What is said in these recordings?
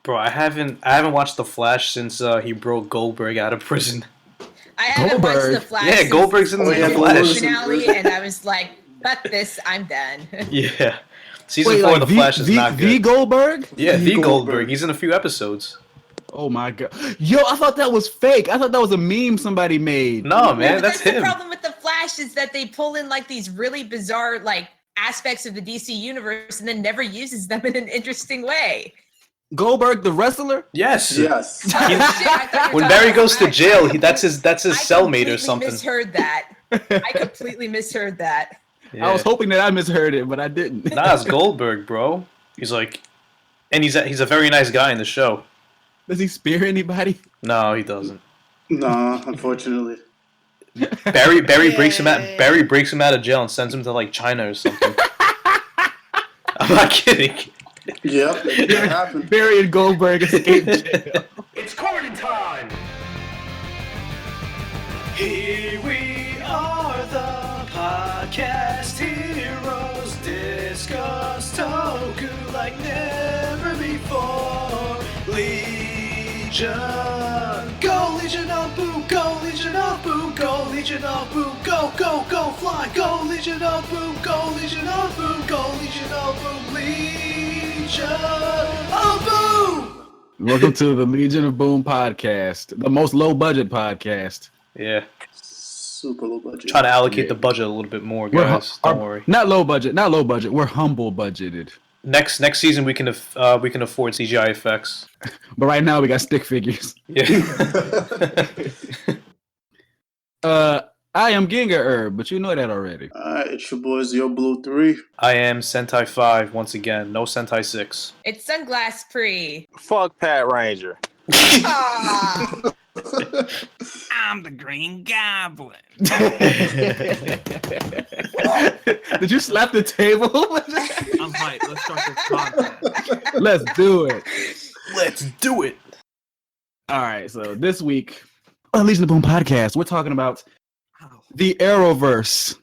Bro, I haven't watched The Flash since he broke Goldberg out of prison. I haven't watched The Flash. Yeah, since Goldberg's in The Flash finale, and I was like, "Fuck this, I'm done." Yeah, season 4 of The Flash is not good. The Goldberg? Yeah, the Goldberg. He's in a few episodes. Oh my god, yo! I thought that was fake. I thought that was a meme somebody made. No, man, but that's him. The problem with The Flash is that they pull in like these really bizarre like aspects of the DC universe and then never uses them in an interesting way. Goldberg, the wrestler? Yes. When Barry goes to jail, that's his cellmate or something. I misheard that. I completely misheard that. Yeah. I was hoping that I misheard it, but I didn't. Nah, it's Goldberg, bro. He's like, and he's a very nice guy in the show. Does he spear anybody? No, he doesn't. No, unfortunately. Barry breaks him out of jail and sends him to like China or something. I'm not kidding. Yep, that happened. Barry and Goldberg escaped jail. It's quarantine time. Here we are, the podcast heroes, discuss Toku like never before. Legion, go Legion of Boo, go Legion of Boo, go Legion of Boo, go, go, go, fly, go Legion of Boo, go Legion of Boo, go Legion of Boo, Legion of Boom! Welcome to the Legion of Boom podcast, the most low-budget podcast. Yeah. Super low budget. Try to allocate the budget a little bit more, guys. Don't worry. Not low budget. We're humble budgeted. Next season we can afford CGI effects. But right now we got stick figures. Yeah. I am Ginga Herb, but you know that already. Alright, it's your boys, Yo Blue 3. I am Sentai 5 once again. No Sentai 6. It's Sunglass Pre. Fuck Pat Ranger. I'm the Green Goblin. Did you slap the table? I'm hyped. Let's start this podcast. Let's do it. Let's do it. All right, so this week on Legion of Boom podcast, we're talking about the Arrowverse.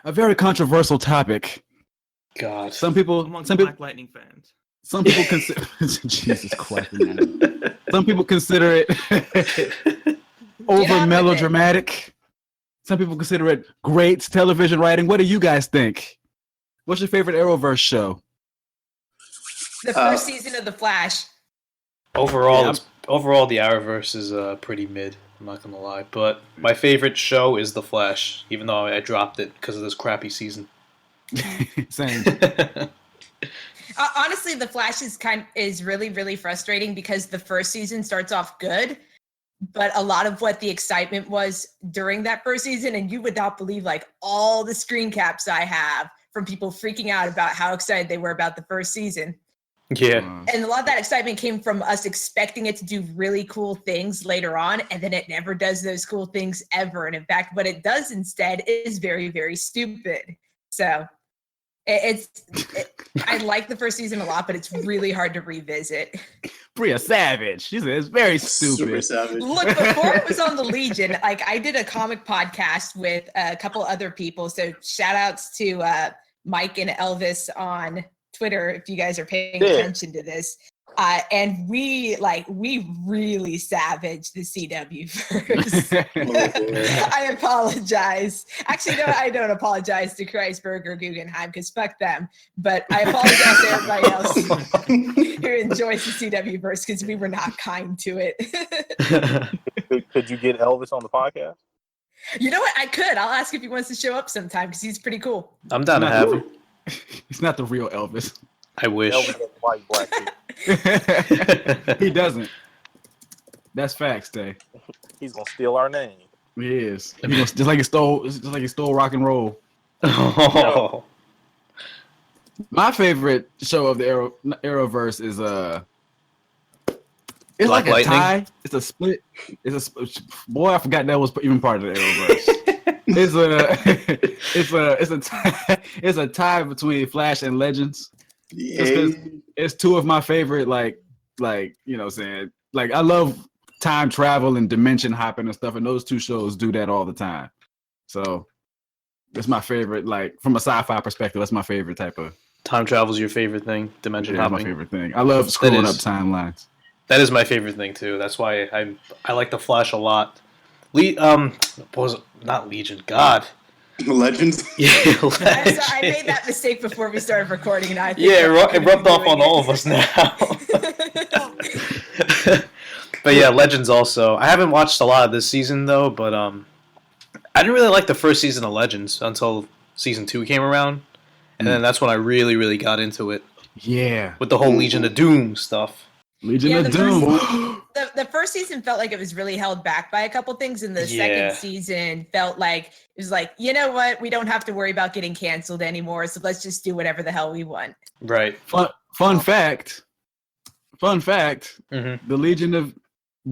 A very controversial topic. God. Some people Black Lightning fans. Some people consider Jesus Christ, man. Some people consider it over melodramatic. Some people consider it great television writing. What do you guys think? What's your favorite Arrowverse show? The first season of The Flash. Overall, the Arrowverse is pretty mid. I'm not gonna lie, but my favorite show is The Flash, even though I dropped it because of this crappy season. Same. Honestly, The Flash is really, really frustrating because the first season starts off good, but a lot of what the excitement was during that first season, and you would not believe like all the screen caps I have from people freaking out about how excited they were about the first season. Yeah. And a lot of that excitement came from us expecting it to do really cool things later on, and then it never does those cool things ever. And in fact, what it does instead is very, very stupid. So I like the first season a lot, but it's really hard to revisit. Priya Savage. She said it's very stupid. Super savage. Look, before it was on the Legion, like I did a comic podcast with a couple other people. So shout outs to Mike and Elvis on Twitter if you guys are paying attention to this. And we really savaged the CW first. I apologize. Actually, no, I don't apologize to Kreisberg or Guggenheim because fuck them. But I apologize to everybody else who enjoys the CW verse because we were not kind to it. Could you get Elvis on the podcast? You know what? I could. I'll ask if he wants to show up sometime because he's pretty cool. I'm down to have him. He's not the real Elvis. I wish. Elvis has white black people. He doesn't. That's facts, Tay. He's gonna steal our name. He is. Just like he stole rock and roll. Oh. My favorite show of the Arrowverse is it's Black like a Lightning? tie. It's a split. Boy, I forgot that was even part of the Arrowverse. It's a tie between Flash and Legends. Yeah. It's two of my favorite, like you know what I'm saying, like I love time travel and dimension hopping and stuff, and those two shows do that all the time. So it's my favorite, like from a sci-fi perspective, that's my favorite type of Time travel's your favorite thing. Dimension Yeah, my hopping. favorite thing. I love screwing up is. timelines. That is my favorite thing too. That's why I like the Flash a lot. What was it? Not Legion? God. Legends. Yeah, I'm sorry, I Legend. made that mistake before we started recording, and I think Yeah, that it rubbed off on all of us now. But yeah, Legends also. I haven't watched a lot of this season though, but I didn't really like the first season of Legends until season 2 came around, and then that's when I really, really got into it Yeah. with the whole Legion of Doom stuff. Legion Yeah, of the Doom. the first season felt like it was really held back by a couple things, and the Yeah. second season felt like it was like, you know what, we don't have to worry about getting canceled anymore, so let's just do whatever the hell we want. Right. Fun fact. Mm-hmm. The Legion of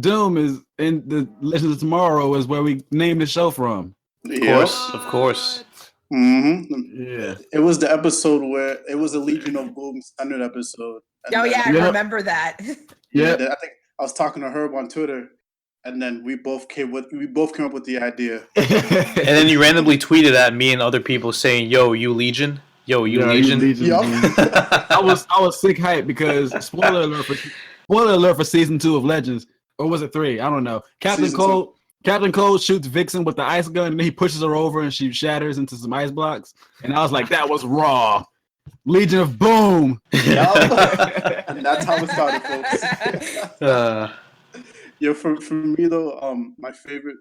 Doom is in the Legends of Tomorrow is where we named the show from. Of course. Yeah. It was the episode where it was a Legion of Boom standard episode. And Oh then- yeah, I Yep. remember that. Yeah. I think I was talking to Herb on Twitter, and then we both came up with the idea. And then you randomly tweeted at me and other people saying, "Yo, you Legion? Yo, you Legion?" Yup. I was sick hype because spoiler alert for season 2 of Legends, or was it 3? I don't know. Captain Season Cole shoots Vixen with the ice gun, and then he pushes her over, and she shatters into some ice blocks. And I was like, that was raw. Legion of Boom. Yup. And that's how it started, folks. Yeah, for me though, my favorite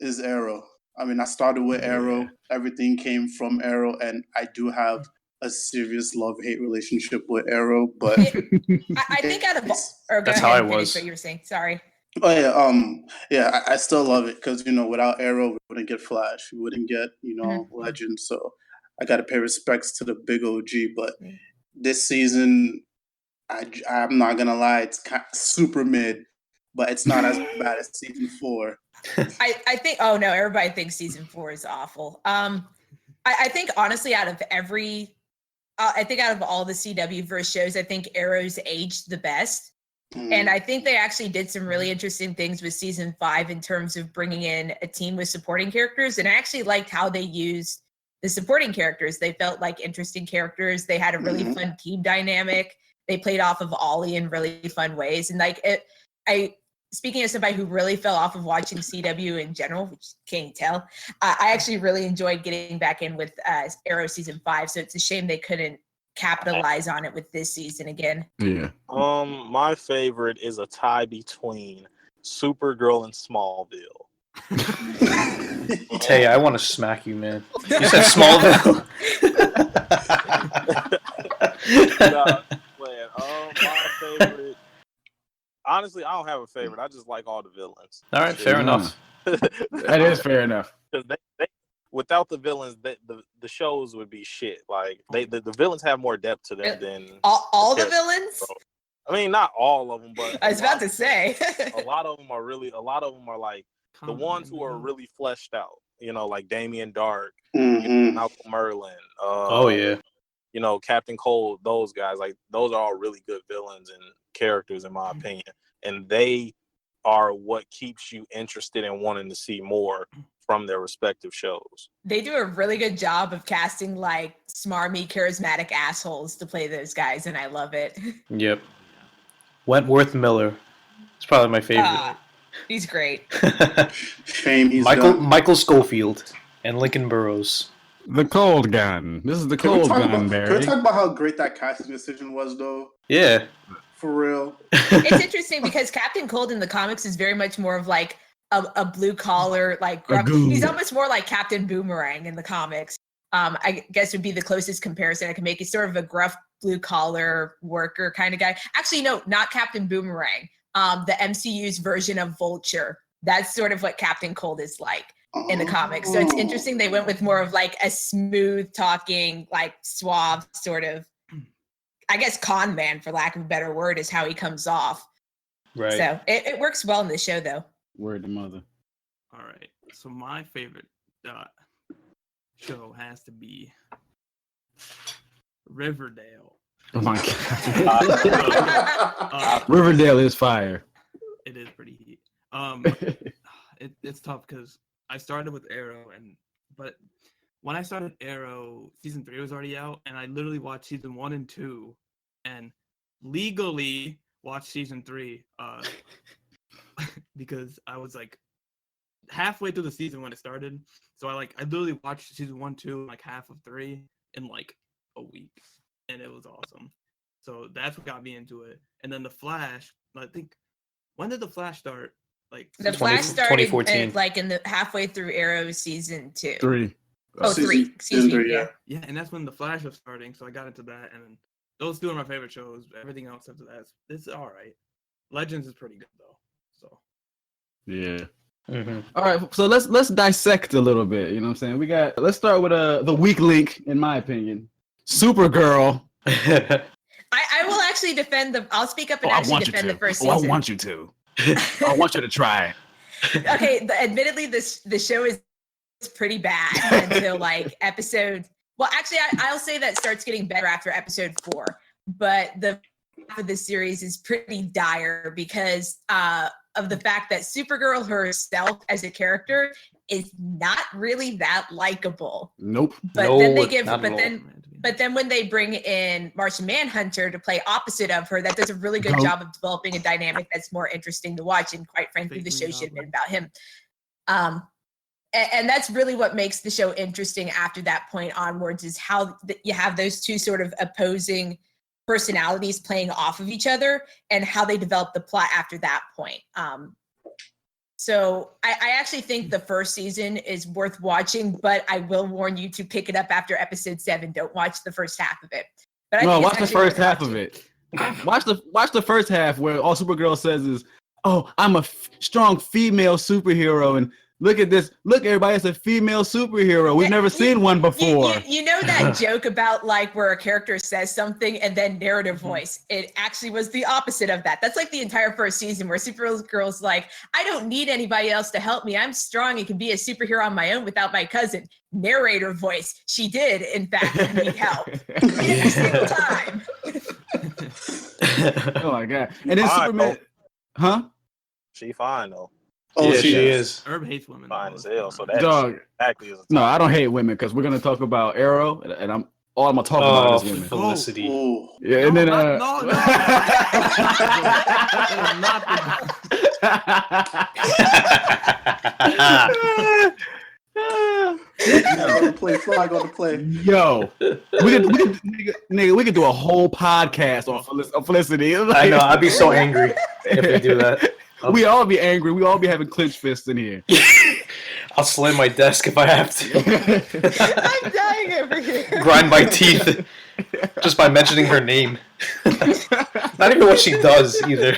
is Arrow. I mean, I started with Arrow. Everything came from Arrow, and I do have a serious love-hate relationship with Arrow. But I think out of or go That's ahead how I and finish was. what you were saying. Sorry. oh yeah, I still love it because without Arrow, we wouldn't get Flash, we wouldn't get Legend. So I got to pay respects to the big OG. But this season, I'm not gonna lie, it's super mid, but it's not as bad as season 4. I think. Oh no, everybody thinks season 4 is awful. I think honestly, out of all the CW verse shows, I think Arrow's aged the best. And I think they actually did some really interesting things with season 5 in terms of bringing in a team with supporting characters. And I actually liked how they used the supporting characters. They felt like interesting characters. They had a really fun team dynamic. They played off of Ollie in really fun ways. And speaking as somebody who really fell off of watching CW in general, which can't you tell, I actually really enjoyed getting back in with Arrow season 5. So it's a shame they couldn't capitalize on it with this season again. Yeah. My favorite is a tie between Supergirl and Smallville. Tay, I want to smack you, man. You said Smallville. Nah, man, my favorite. Honestly, I don't have a favorite. I just like all the villains. All right, fair enough. That is fair enough. Because they without the villains, the shows would be shit. Like the villains have more depth to them than All the villains? I mean, not all of them, but I was about to say. a lot of them are like the ones who are really fleshed out. Like Damien Dark, Malcolm Merlin. Oh yeah. Captain Cold. Those guys, like those are all really good villains and characters in my opinion, and they are what keeps you interested in wanting to see more from their respective shows. They do a really good job of casting like smarmy, charismatic assholes to play those guys, and I love it. Yep. Wentworth Miller. It's probably my favorite. He's great. Shame he's done. Michael Schofield and Lincoln Burrows. The cold gun. This is the cold gun, Can Barry. we talk about how great that casting decision was, though? Yeah. For real. It's interesting because Captain Cold in the comics is very much more of like a blue collar, like gruff. He's almost more like Captain Boomerang in the comics. I guess would be the closest comparison I can make. He's sort of a gruff blue collar worker kind of guy. Actually, no, not Captain Boomerang. The MCU's version of Vulture. That's sort of what Captain Cold is like in the comics. So it's interesting they went with more of like a smooth talking, like suave sort of, I guess, con man, for lack of a better word, is how he comes off. Right. So it works well in the show, though. Word to mother. All right. So my favorite show has to be Riverdale. Oh my god. Riverdale is fire. It is pretty heat. It's tough because I started with Arrow, but when I started Arrow, season 3 was already out, and I literally watched season 1 and 2, and legally watched season 3, because I was like halfway through the season when it started. So I literally watched season 1, 2, like half of 3 in like a week, and it was awesome. So that's what got me into it. And then the Flash, I think, when did the Flash start? Like The 20 Flash started 2014. like in the halfway through Arrow season 2. 3. Oh, Season- 3. Excuse me. season 3, Yeah. Yeah, and that's when the Flash was starting. So I got into that, and then those two are my favorite shows. Everything else after that, it's all right. Legends is pretty good though. So Yeah. Mm-hmm. All right, so let's dissect a little bit. You know what I'm saying? Let's start with the weak link, in my opinion, Supergirl. I will actually defend I'll speak up and actually defend the first season. I want you to. I want you to try. Okay, admittedly, the show is pretty bad until like episode. Well, actually, I'll say that starts getting better after episode 4. But the half of the series is pretty dire because of the fact that Supergirl herself as a character is not really that likable. Nope. But No, then they give, not at all. but then when they bring in Martian Manhunter to play opposite of her, that does a really good Nope. job of developing a dynamic that's more interesting to watch. And quite frankly, the show should have been about him. And that's really what makes the show interesting after that point onwards, is how you have those two sort of opposing personalities playing off of each other and how they develop the plot after that point. So I actually think the first season is worth watching, but I will warn you to pick it up after episode 7. Don't watch the first half of it. But I No, think it's watch the actually first worth half of watching. it. Watch the first half where all Supergirl says is, "Oh, I'm a strong female superhero," and look at this. Look, everybody, it's a female superhero. We've never seen one before. You know that joke about like where a character says something and then narrative voice? It actually was the opposite of that. That's like the entire first season where Supergirl's like, I don't need anybody else to help me. I'm strong and can be a superhero on my own without my cousin. Narrator voice. She did, in fact, need help. Every single time. Oh my god! And then Fine, Superman, huh? She fine though. Oh, yeah, she is. is. Herb hates women. Fine though. as hell. So that Dog. exactly is a No, I don't hate women because we're gonna talk about Arrow, and I'm gonna talk about Oh, is women. Felicity. Ooh. Yeah, and then No, no. Go to play. Fly, go to play. Yo, we could do a whole podcast on Felicity. I know. I'd be so angry if we do that. We all be angry. We all be having clenched fists in here. I'll slam my desk if I have to. I'm dying over here. Grind my teeth just by mentioning her name. Not even what she does either.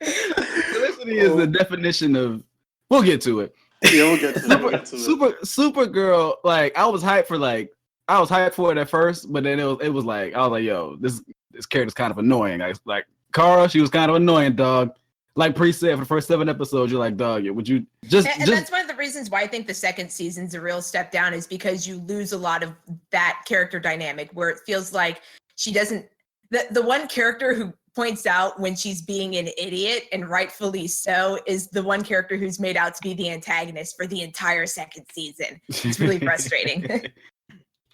Felicity is the definition of. We'll get to it. Yeah, we'll get to it. We'll get to it. Supergirl. Like I was hyped for it at first, but then it was like I was like, yo, this character's kind of annoying. Like Kara, she was kind of annoying, dog. Like Pre said, for the first 7 episodes, you're like, dog, would you just And that's one of the reasons why I think the second season's a real step down, is because you lose a lot of that character dynamic where it feels like she doesn't. The one character who points out when she's being an idiot, and rightfully so, is the one character who's made out to be the antagonist for the entire second season. It's really frustrating.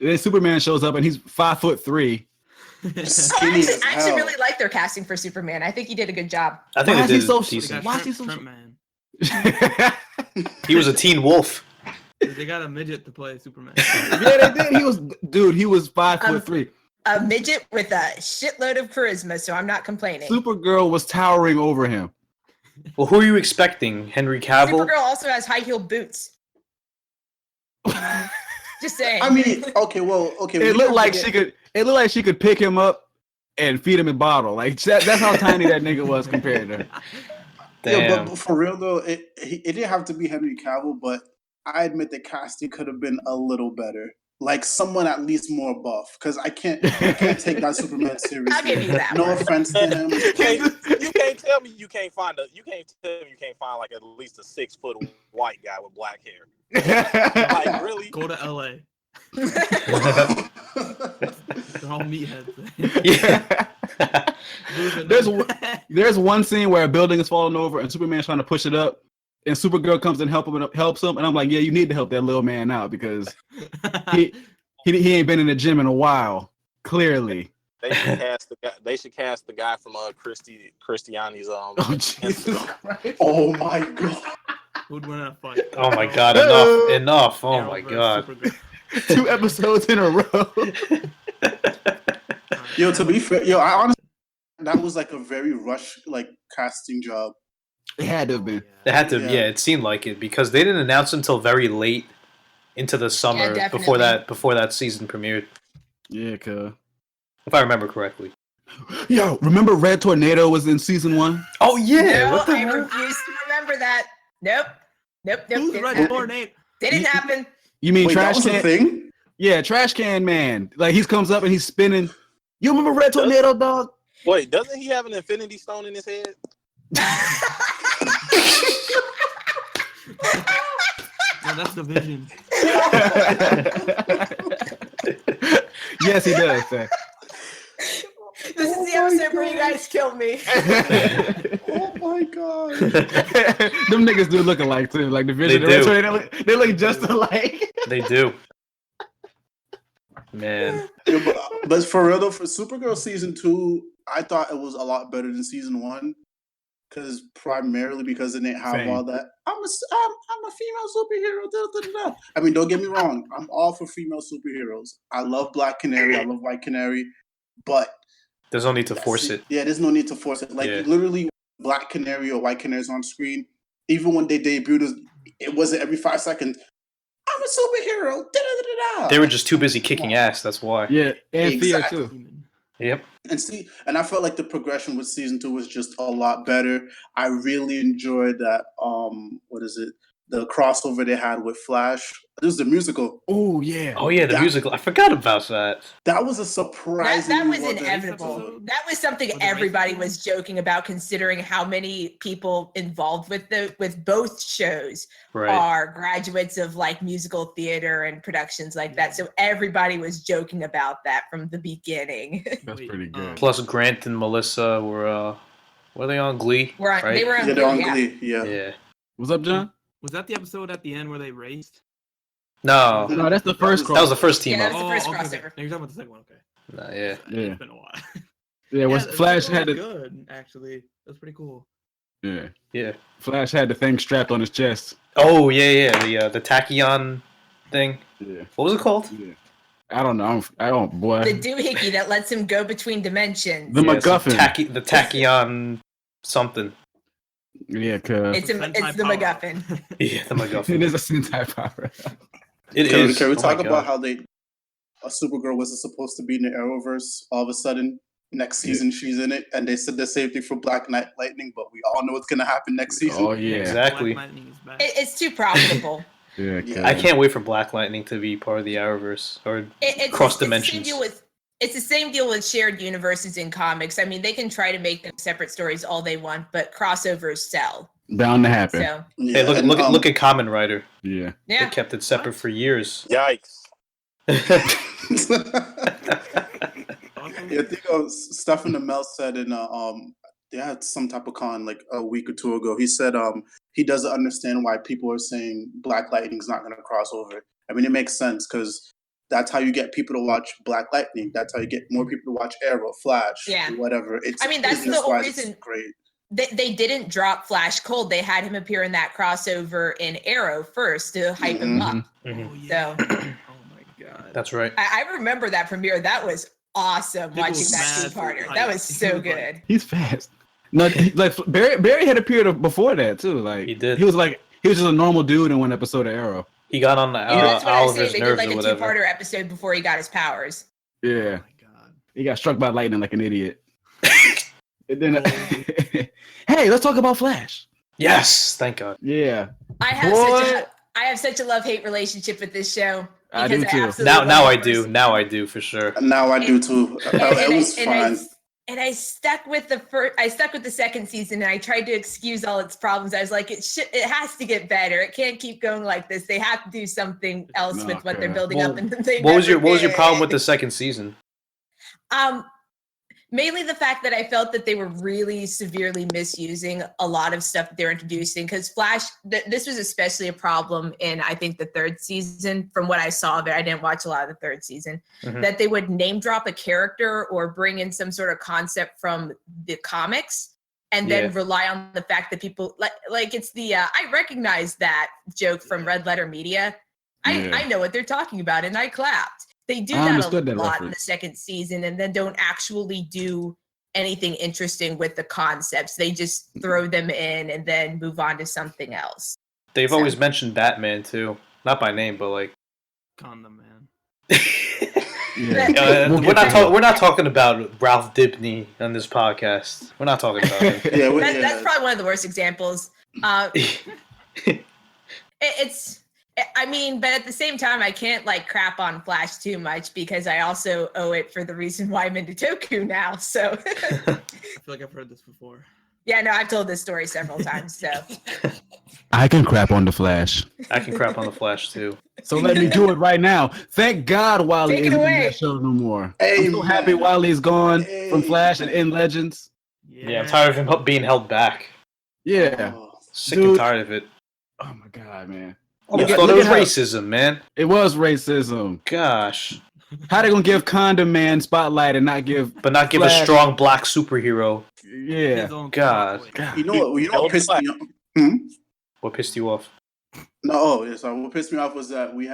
Then Superman shows up and he's 5'3". Skinny as I actually hell. really like their casting for Superman. I think he did a good job. I think Why they is he did so decent. Why is he so- Shrimp Man. He was a teen wolf. They got a midget to play Superman. Yeah, they did. He was 5'3". A midget with a shitload of charisma, so I'm not complaining. Supergirl was towering over him. Well, who are you expecting? Henry Cavill? Supergirl also has high-heeled boots. Just saying. I mean, okay. It looked like she could pick him up and feed him in bottle. Like that's how tiny that nigga was compared to her. Yeah, Damn. but for real though, it didn't have to be Henry Cavill, but I admit the casting could have been a little better. Like someone at least more buff, because I can't take that Superman seriously. I'll give you that No one. offense to him. you can't tell me you can't find like at least a 6 foot white guy with black hair. Like really? Go to LA. They're all meatheads. Yeah. There's one scene where a building is falling over and Superman's trying to push it up, and Supergirl comes and helps him, and I'm like, yeah, you need to help that little man out because he ain't been in the gym in a while. Clearly, They should cast the guy from Christiani's oh Jesus Christ! Oh my god. Who'd win a fight? Oh my god, enough. Oh my Arrowverse, god. Supergirl. 2 episodes in a row. Yo, to be fair, I honestly that was like a very rush casting job. It had to have been. It had to, Yeah. it seemed like it because they didn't announce until very late into the summer before definitely. that season premiered, Yeah, cuz. if I remember correctly. Yo, remember Red Tornado was in season 1? Oh yeah, No, what the I hell? refuse to remember that. Nope. Who's Didn't Red happen. Tornado? Didn't happen. You mean Wait, that Trash was a Can? thing? Yeah, Trash Can Man. Like he comes up and he's spinning. You remember Red Tornado, dog? Wait, doesn't he have an Infinity Stone in his head? No, that's the Vision. Yes, he does. Sir. This is the episode where you guys killed me. Oh my god. Them niggas do look alike too. Like the Vision, They and Red do. Tornado, they look just alike. They do. Man. Yeah, but for real though, for Supergirl season 2, I thought it was a lot better than season 1. Primarily because it didn't have Same. all that. I'm a female superhero. Da, da, da, da. I mean, don't get me wrong. I'm all for female superheroes. I love Black Canary. I love White Canary. But There's no need to force it. Yeah, there's no need to force it. Like Yeah. literally, Black Canary or White Canaries on screen. Even when they debuted, it wasn't every 5 seconds. I'm a superhero. Da, da, da, da, da. They were just too busy kicking ass, that's why. Yeah, and Thea Exactly. too. Yep. And I felt like the progression with season 2 was just a lot better. I really enjoyed that. What is it? The crossover they had with Flash. This was the musical. Oh yeah. Oh yeah, the musical. I forgot about that. That was a surprise. That was inevitable. That was something Was it everybody racist? was joking about, considering how many people involved with both shows Right. are graduates of like musical theater and productions like that. So everybody was joking about that from the beginning. That's pretty good. Plus Grant and Melissa were they on Glee? They were on Yeah, they're on Glee, Glee. Yeah. Yeah. What's up, John? Was that the episode at the end where they raced? No. No, that's the first That was the cross. first team Yeah, up. that was the first okay. crossover. No, you're talking about the second one. Okay. Nah, yeah. Yeah. It's been a while. Yeah, was the Flash second had one the was good, actually. That's pretty cool. yeah. Yeah. Flash had the thing strapped on his chest. Oh yeah. The tachyon thing. Yeah. What was it called? Yeah. I don't know. I don't boy. The doohickey that lets him go between dimensions. The MacGuffin. The tachyon something. Yeah, cause It's the Sentai power. MacGuffin. Yeah, the MacGuffin. it is a Sentai power. It Can is. we Oh my talk God. about how a Supergirl wasn't supposed to be in the Arrowverse? All of a sudden, next season she's in it, and they said the same thing for Black Lightning. But we all know what's gonna happen next season. Oh yeah. Exactly. Black Lightning is back. It's too profitable. Yeah, Yeah. I can't wait for Black Lightning to be part of the Arrowverse or cross dimensions. It's the same deal with shared universes in comics. I mean, they can try to make them separate stories all they want, but crossovers sell. Bound to happen. So Yeah, Hey, and, look at Kamen Rider. Yeah. They yeah, kept it separate for years. Yikes. Awesome. Yeah, I think Stephen Amell said in they had some type of con like a week or 2 ago. He said he doesn't understand why people are saying Black Lightning's not going to cross over. I mean, it makes sense because that's how you get people to watch Black Lightning. That's how you get more people to watch Arrow, Flash, Yeah. whatever. It's I mean, that's the whole business-wise, it's reason- Great. they didn't drop Flash cold. They had him appear in that crossover in Arrow first to hype him up. Mhm. Oh, yeah. So Oh my god. That's right. I remember that premiere. That was awesome. People Watching was that mad for, two-parter. like, That was he so was, like- good. He's fast. No, like Barry had appeared before that too. Like He did. He was just a normal dude in one episode of Arrow. He got on the That's what I say. Oliver's They did nerves like or a whatever. two-parter episode before he got his powers. Oh Yeah. my god. He got struck by lightning like an idiot. And then, hey, let's talk about Flash. Yes, thank God. Yeah. I have such a love-hate relationship with this show. I do too. absolutely Now love I it. do. Now I do for sure. Now I do too. It was fine. I stuck with the second season, and I tried to excuse all its problems. I was like, it has to get better. It can't keep going like this. They have to do something else with what they're building up. And they What was your never problem with did. the second season? Mainly the fact that I felt that they were really severely misusing a lot of stuff that they're introducing. Because Flash, this was especially a problem in, I think, the third season. From what I saw of it, I didn't watch a lot of the third season. That they would name drop a character or bring in some sort of concept from the comics, and then rely on the fact that people like it's the I recognize that joke from Red Letter Media. I know what they're talking about, and I clapped. They do that a lot in the second season, and then don't actually do anything interesting with the concepts. They just throw them in and then move on to something else. They've always mentioned Batman too, not by name, but like Condom Man. We're not talking about Ralph Dibny on this podcast. We're not talking about him. That's probably one of the worst examples. I mean, but at the same time, I can't like crap on Flash too much because I also owe it for the reason why I'm into Toku now. So I feel like I've heard this before. Yeah, no, I've told this story several times. So I can crap on the Flash. I can crap on the Flash too. So let me do it right now. Thank God Wally isn't in that show no more. I'm so happy Wally's gone from Flash and in Legends. Yeah, I'm tired of him being held back. Yeah. Sick and tired of it. Oh my God, man. Oh, it was racism, man. It was racism. Gosh. How they gonna give Condom Man spotlight and not give Flash a strong black superhero? Yeah. God. You know what pissed me off? What pissed you off? What pissed me off was that we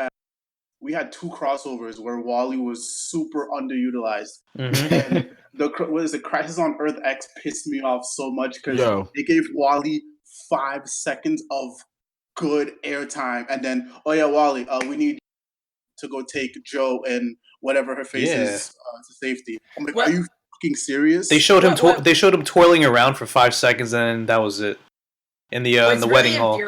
had two crossovers where Wally was super underutilized. And the Crisis on Earth X pissed me off so much because they gave Wally 5 seconds of good airtime, and then Wally, we need to go take Joe and whatever her face is to safety. I'm like, are you fucking serious? They showed him. They showed him twirling around for 5 seconds, and that was it. In the wedding hall.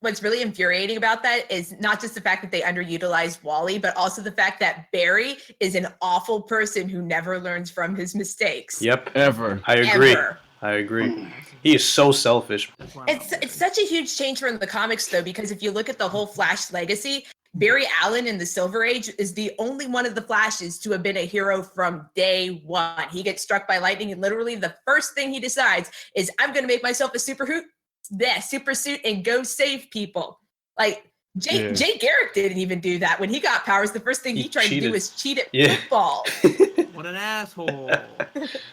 What's really infuriating about that is not just the fact that they underutilized Wally, but also the fact that Barry is an awful person who never learns from his mistakes. Yep, ever. I agree. I agree. He is so selfish. It's such a huge change from the comics, though, because if you look at the whole Flash legacy, Barry Allen in the Silver Age is the only one of the Flashes to have been a hero from day one. He gets struck by lightning, and literally the first thing he decides is, I'm going to make myself a super suit and go save people. Like, Jay Garrick didn't even do that. When he got powers, the first thing he tried to do was cheat at football. What an asshole.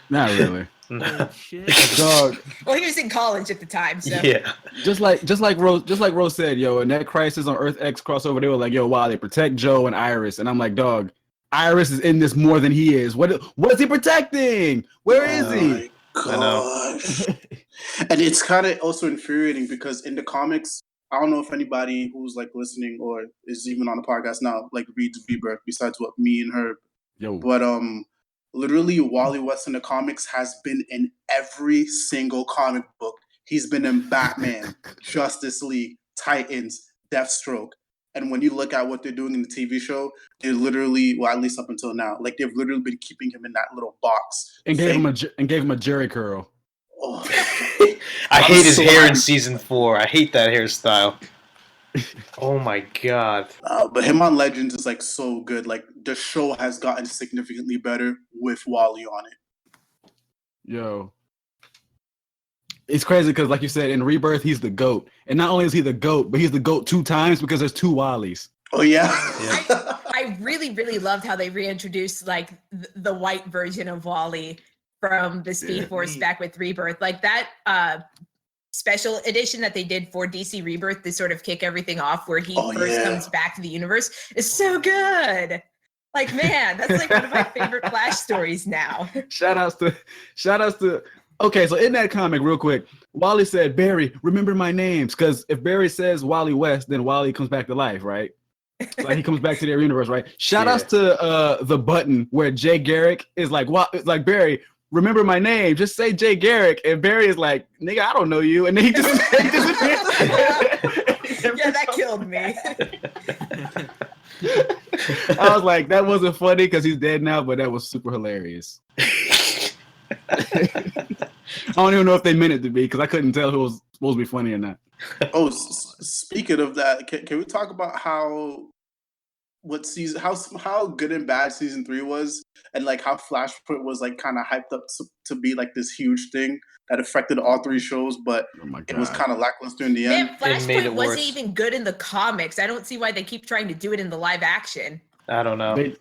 Not really. Oh, shit. Dog. Well, he was in college at the time, so just like Rose said, in that Crisis on Earth X crossover, they were like, Wally, protect Joe and Iris, and I'm like, dog, Iris is in this more than he is. What is he protecting? Where is he? Gosh. And it's kind of also infuriating because in the comics, I don't know if anybody who's like listening or is even on the podcast now like reads Rebirth besides what me and her. But literally, Wally West in the comics has been in every single comic book. He's been in Batman, Justice League, Titans, Deathstroke. And when you look at what they're doing in the TV show, they're literally, well, at least up until now, like they've literally been keeping him in that little box and gave him a Jerry curl. Oh. I hate his hair in season 4. I hate that hairstyle. Oh my God. But him on Legends is like so good. Like the show has gotten significantly better with Wally on it. It's crazy because, like you said, in Rebirth, he's the GOAT. And not only is he the GOAT, but he's the GOAT 2 times because there's 2 Wallys. Oh, yeah. I really, really loved how they reintroduced, like, the white version of Wally from the Speed Force back with Rebirth. Like, that special edition that they did for DC Rebirth to sort of kick everything off where he first comes back to the universe is so good. Like, man, that's like one of my favorite Flash stories now. Shout outs to okay, so in that comic, real quick, Wally said, Barry, remember my names. Because if Barry says Wally West, then Wally comes back to life, right? Like he comes back to their universe, right? Shout outs to the button where Jay Garrick is like, Barry, remember my name. Just say Jay Garrick. And Barry is like, nigga, I don't know you. And then he just that killed me. I was like, that wasn't funny because he's dead now, but that was super hilarious. I don't even know if they meant it to be because I couldn't tell if it was supposed to be funny or not. Oh, speaking of that, can we talk about how good and bad season 3 was? and like how Flashpoint was like kind of hyped up to be like this huge thing that affected all 3 shows, but Oh my it was God. kind of lackluster in the Man, end. It made Flashpoint it wasn't worse. even good in the comics. I don't see why they keep trying to do it in the live action. I don't know. They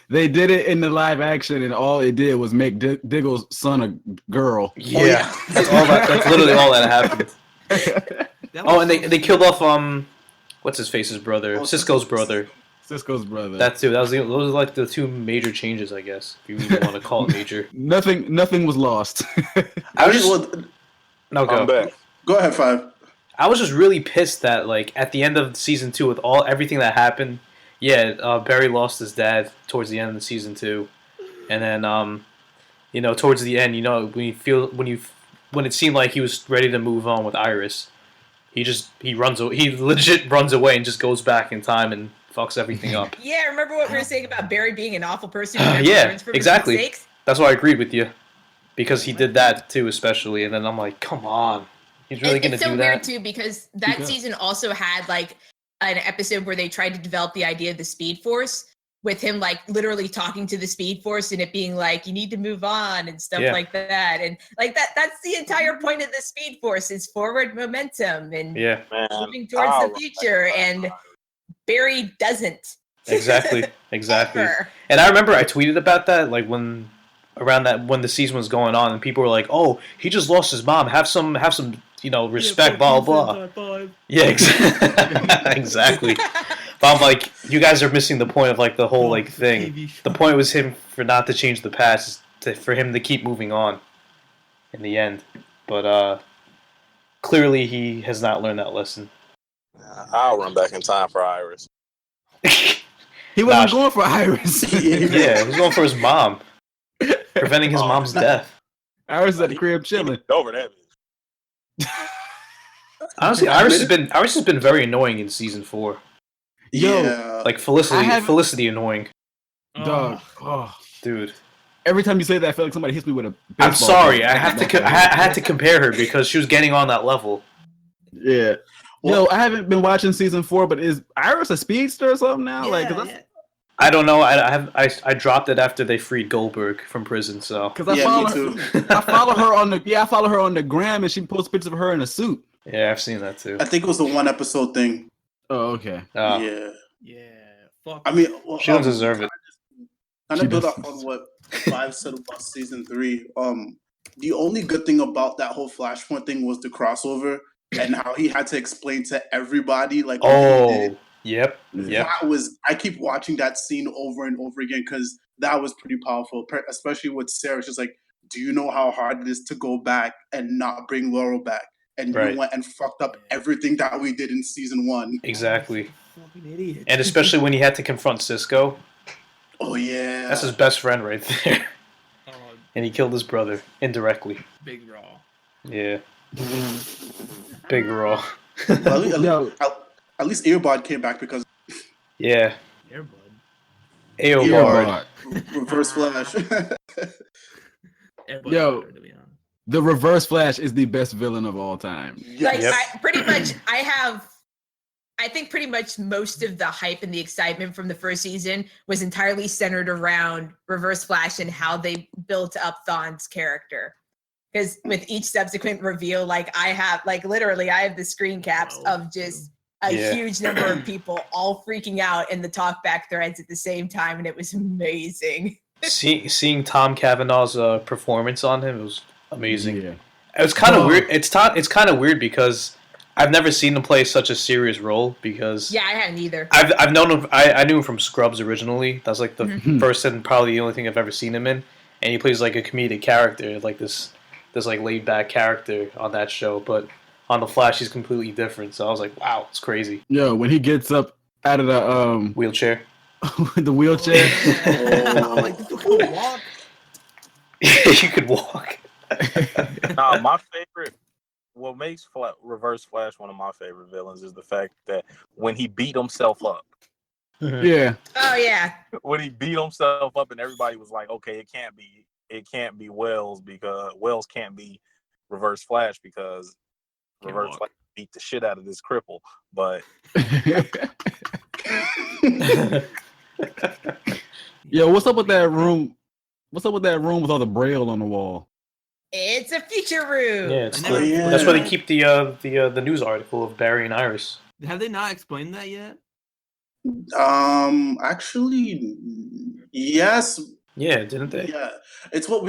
they did it in the live action, and all it did was make Diggle's son a girl. Yeah, that's all. That's literally all that happened. That Oh, was and so they killed stupid. off what's his face's brother, Oh, Cisco's brother. Cisco's brother. That too. Those are like the 2 major changes, I guess, if you even want to call it major. Nothing was lost. I was just well, no I'm go. back. go ahead, Five. I was just really pissed that like at the end of season 2 with everything that happened. Yeah, Barry lost his dad towards the end of season 2, and then towards the end, when it seemed like he was ready to move on with Iris, he legit runs away and just goes back in time and fucks everything up. Yeah, remember what we were saying about Barry being an awful person who never Yeah, learns from exactly. his mistakes? That's why I agreed with you, because he did that too, especially. And then I'm like, come on, he's really gonna It's so do weird that? too because that Yeah. season also had like an episode where they tried to develop the idea of the Speed Force with him like literally talking to the Speed Force and it being like you need to move on and stuff Yeah. like that. And like that's the entire point of the Speed Force is forward momentum and Yeah, Man, moving towards I'll the run future. back in And time. Barry doesn't. exactly. Ever. And I remember I tweeted about that like when the season was going on, and people were like, "Oh, he just lost his mom. Have some respect." Blah blah blah. Yeah, exactly. But I'm like, you guys are missing the point of like the whole like thing. The point was him for not to change the past, for him to keep moving on. In the end, but clearly he has not learned that lesson. I'll run back in time for Iris. He wasn't Nah, going for Iris. Yeah, he's going for his mom, preventing his Oh, mom's death. Iris is at the crib chilling. Over that. Honestly, Iris has been very annoying in season 4. Yo, Yeah. Like Felicity, I haven't- Felicity annoying, Dog. Oh. dude. Every time you say that, I feel like somebody hits me with a baseball I'm sorry, bat. I have to. I had to compare her because she was getting on that level. Yeah. Well- Yo, I haven't been watching season 4, but is Iris a speedster or something now? I don't know. I dropped it after they freed Goldberg from prison. So Because I Yeah, follow me her, too. I follow her on the gram, and she posts pictures of her in a suit. yeah, I've seen that too. I think it was the 1 episode thing. Oh, okay. Yeah. Yeah. Fuck. I mean, well, She don't deserve it. Kind She of build doesn't. off on what Five said about season 3. The only good thing about that whole Flashpoint thing was the crossover and how he had to explain to everybody like what he did. Oh, yep. That was, I keep watching that scene over and over again because that was pretty powerful, especially with Sarah. She's like, do you know how hard it is to go back and not bring Laurel back? And Right. you went and fucked up everything that we did in season 1. Exactly. Fucking idiot. And especially when he had to confront Cisco. Oh, yeah. That's his best friend right there. Oh, And he killed his brother indirectly. big raw. Yeah. Big raw. Well, Yo, at least Earbud came back because Yeah. Airbud. Aobard. Earbud. Reverse Flash. Airbud Yo. better, to be honest. The Reverse Flash is the best villain of all time. Like Yep. I think pretty much most of the hype and the excitement from the first season was entirely centered around Reverse Flash and how they built up Thawne's character. Because with each subsequent reveal, I have the screen caps Wow. of just a Yeah. huge number of people all freaking out in the talkback threads at the same time, and it was amazing. Seeing Tom Cavanaugh's performance on him, it was amazing. Yeah. It was kind of Oh. weird. It's kind of weird because I've never seen him play such a serious role because Yeah, I hadn't either. I've known him. I knew him from Scrubs originally. That's like the Mhm. first and probably the only thing I've ever seen him in. And he plays like a comedic character, like this like laid back character on that show. But on the Flash, he's completely different. So I was like, wow, it's crazy. Yo, when he gets up out of the Wheelchair. the wheelchair. I'm like, this dude can walk. You could walk. Nah, my favorite. What makes Reverse Flash one of my favorite villains is the fact that when he beat himself up, Yeah. Oh yeah. when he beat himself up, and everybody was like, "Okay, it can't be Wells because Wells can't be Reverse Flash because Can't Reverse walk. Flash beat the shit out of this cripple." But Yo, what's up with that room? What's up with that room with all the braille on the wall? It's a feature room. Yeah, it's I never- that's where they keep the news article of Barry and Iris. Have they not explained that yet? Actually, yes. Yeah, didn't they? Yeah, it's what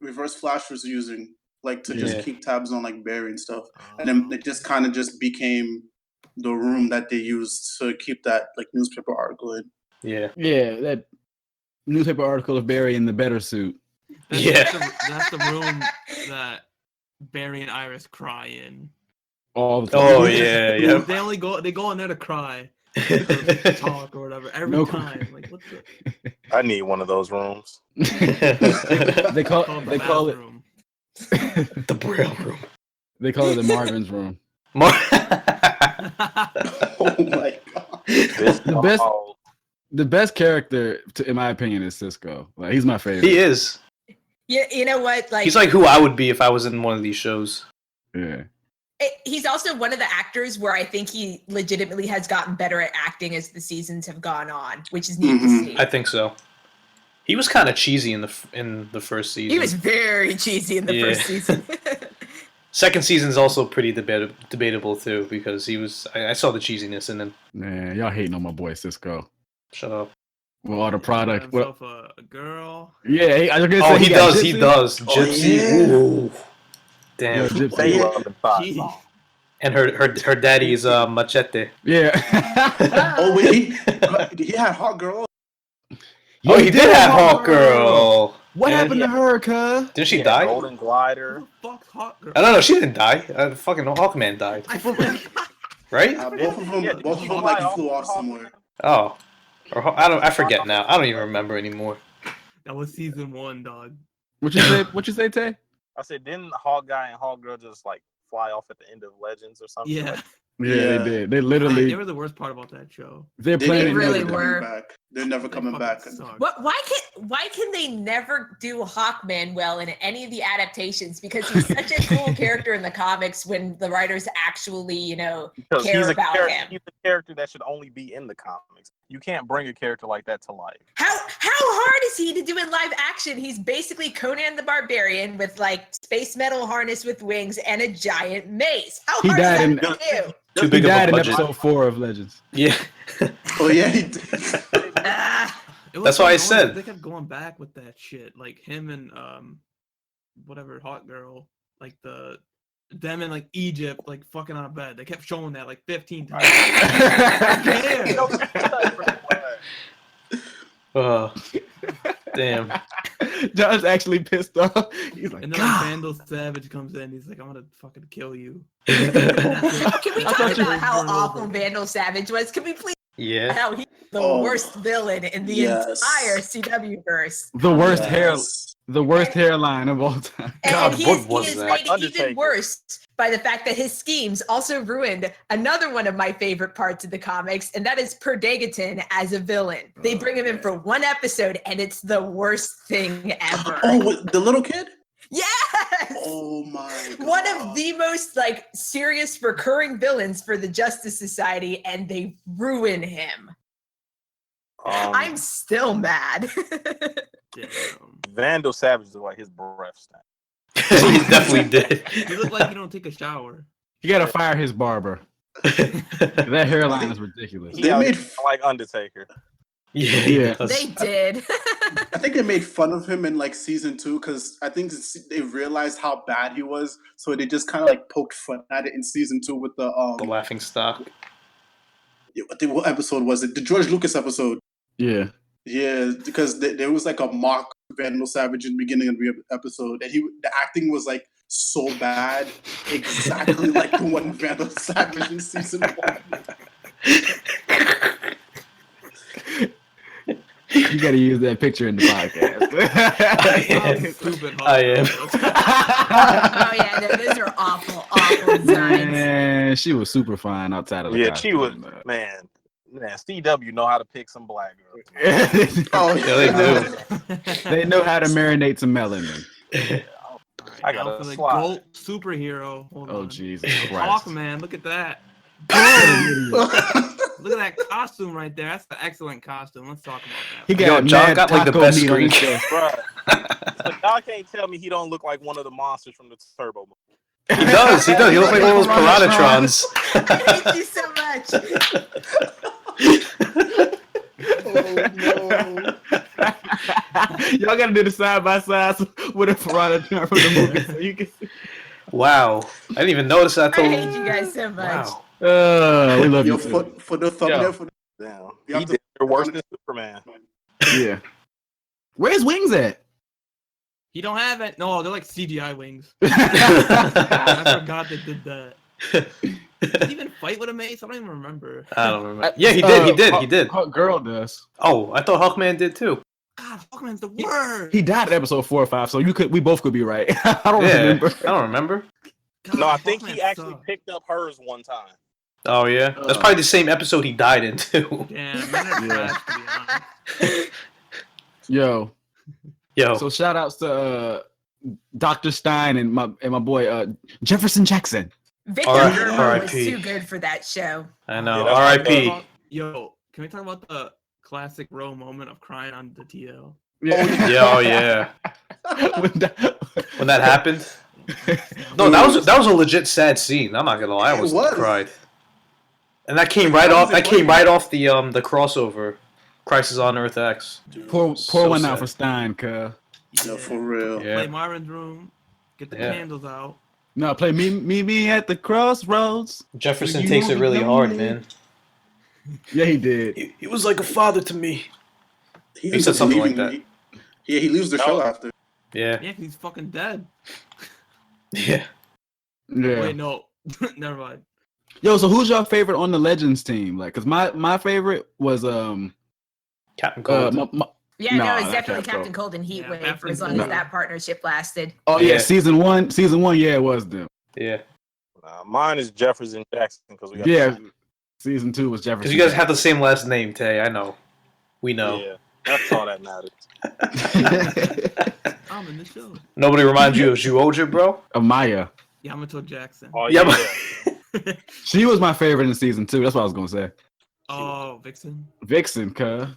Reverse Flash was using, like to just Yeah. keep tabs on like Barry and stuff, and then it just kind of just became the room that they used to keep that like newspaper article in. Yeah. Yeah, that newspaper article of Barry in the better suit. That's the room that Barry and Iris cry in. All the time. Oh yeah, yeah. They go in there to cry, or talk or whatever every time. Like what the? I need one of those rooms. they call the it bathroom. The Braille room. they call it the Marvin's room. Oh my god! The best character, in my opinion, is Cisco. Like he's my favorite. He is. Yeah, you know what? Like He's like who I would be if I was in one of these shows. Yeah. He's also one of the actors where I think he legitimately has gotten better at acting as the seasons have gone on, which is neat to see. I think so. He was kind of cheesy in the first season. He was very cheesy in the first season. Second season's also pretty debatable too because he was. I saw the cheesiness in him. Man, y'all hating on my boy Cisco. Shut up. With all the product. Got himself a girl. Yeah, I was gonna say he does. He does. Gypsy. yeah. Ooh. Damn. Yeah, Gypsy. They love the thought. Gee. And her daddy's Machete. Yeah. Oh wait, he had Hot Girl. Oh, he did have Hawk Girl. What And happened to her, cuz? Didn't she Yeah, die? Golden Glider. Who the fuck's hot girl? I don't know. She didn't die. Fucking Hawkman died. Right? Both of them like flew off somewhere. Oh. Or I forget now. I don't even remember anymore. That was season 1, dog. What you say? What you say, Tay? I said, didn't Hawk Guy and Hawk Girl just like fly off at the end of Legends or something? Yeah. Like, Yeah, Yeah. they did. They literally. They were the worst part about that show. They're They planning. really never were. coming back. They're never They coming fucking back. sucked. Why can they never do Hawkman well in any of the adaptations? Because he's such a cool character in the comics when the writers actually, because care about him. He's a character that should only be in the comics. You can't bring a character like that to life. How hard is he to do in live action? He's basically Conan the Barbarian with like space metal harness with wings and a giant mace. How He hard died is in- that to do? Too He big of died a in budget. episode 4 of Legends. Yeah. Oh yeah, he did. Ah, It was That's so why I annoying said- that they kept going back with that shit. Like him and whatever Hot Girl, like them in like Egypt, like fucking on a bed. They kept showing that like 15 times. Damn. John's actually pissed off. He's like, And then like, God. Vandal Savage comes in. He's like, I'm gonna fucking kill you. can we I talk thought you- about how Over and awful over. Vandal Savage was? Can we please Yeah. how he's the Oh, worst villain in the yes. entire CW verse? The worst Yes. the worst hairline of all time. God, And what was he is that? made Like even Undertaker. worse by the fact that his schemes also ruined another one of my favorite parts of the comics, and that is Leg10n as a villain. They bring him in for one episode, and it's the worst thing ever. Oh, with the little kid? Yes! Oh my god. One of the most like serious recurring villains for the Justice Society, and they ruin him. I'm still mad. Damn. Vandal Savage is like his breath stank. He definitely did. You look like you don't take a shower. You gotta fire his barber. That hairline is ridiculous. He They out made here like Undertaker. Yeah. Yeah. They did. I think they made fun of him in like season 2 because I think they realized how bad he was, so they just kind of like poked fun at it in season 2 with the The laughing stock. what episode was it? The George Lucas episode. Yeah. Yeah, because there was like a mock Vandal Savage in the beginning of the episode, and the acting was like so bad, exactly like the one Vandal Savage in season 1. You gotta use that picture in the podcast. Stupid. I am. Oh yeah, no, those are awful designs. Man, she was super fine outside of the Yeah, she was, costume, man, CW know how to pick some black girls. Oh Yeah, they do. They know how to marinate some melanin. I got Now a for the slide. GOAT superhero. Hold Oh on. Jesus Christ! Hawkman, look at that. Look at that costume right there. That's an excellent costume. Let's talk about that. He Yo, got John mad got like the taco best meat on his screen. chest. Bruh. So y'all can't tell me he don't look like one of the monsters from the Turbo movie. He does. He does. He looks like one of those Piranatrons. I hate you so much. Y'all gotta do the side by side with a piranha from the movie so you can see. Wow. I didn't even notice that. I hate you guys so much. Wow. We love Yo, you. Too. for the thumbnail, for the, Damn. You He have to- did worse than Superman. Yeah. Where's Wings at? He don't have it. No, they're like CGI wings. I forgot they did that. Did he even fight with a mace? I don't even remember. I don't remember. Yeah, he did. He did. He did. Hawk Girl does. Oh, I thought Hawkman did too. God, Hawkman's the worst. He died at episode 4 or 5, so we both could be right. I don't Yeah. remember. I don't remember. God, No, I think Hawkman he actually sucks. picked up hers one time. Oh yeah, that's probably the same episode he died in too. Damn, men are Yeah. trash, to be honest. Yo. Yo, So shout outs to Dr. Stein and my boy Jefferson Jackson. Victor R- Gerber was R.I.P.. too good for that show. I know. Yeah, R.I.P. Yo, can we talk about the classic Row moment of crying on the TL? Yeah, oh yeah. When that happened. No, that was a legit sad scene. I'm not gonna lie, I It was was. cried. And that came right off. That came right off the crossover, Crisis on Earth X. Pour So one out sad. for Stein, cuz. yo, for real. Yeah. Play Marvin's room. Get the Yeah. candles out. No, play me at the crossroads. Jefferson You takes it really know hard, me. man. Yeah, he did. He was like a father to me. He ends said up something like leaving. He leaves the show after. Yeah, Yeah, he's fucking dead. yeah. Yeah. Wait, no. Never mind. Yo, so who's your favorite on the Legends team? Like, cause my favorite was Captain Cold. Yeah, Nah, no, it's not definitely Captain Captain Cold and Heatwave Yeah, for as long Captain as Cold. that partnership lasted. oh Yeah. yeah, season one, yeah, it was them. Yeah, Mine is Jefferson Jackson because we got Yeah, season 2 was Jefferson. because you guys have the same last name, Tay. I know. We know. Yeah, that's all that matters. I'm in the show. Nobody reminds you of Zhuoja, bro? Maya. Yamato Jackson. Oh Yeah, yeah, She was my favorite in season 2. That's what I was gonna say. Oh, Vixen. Vixen, cause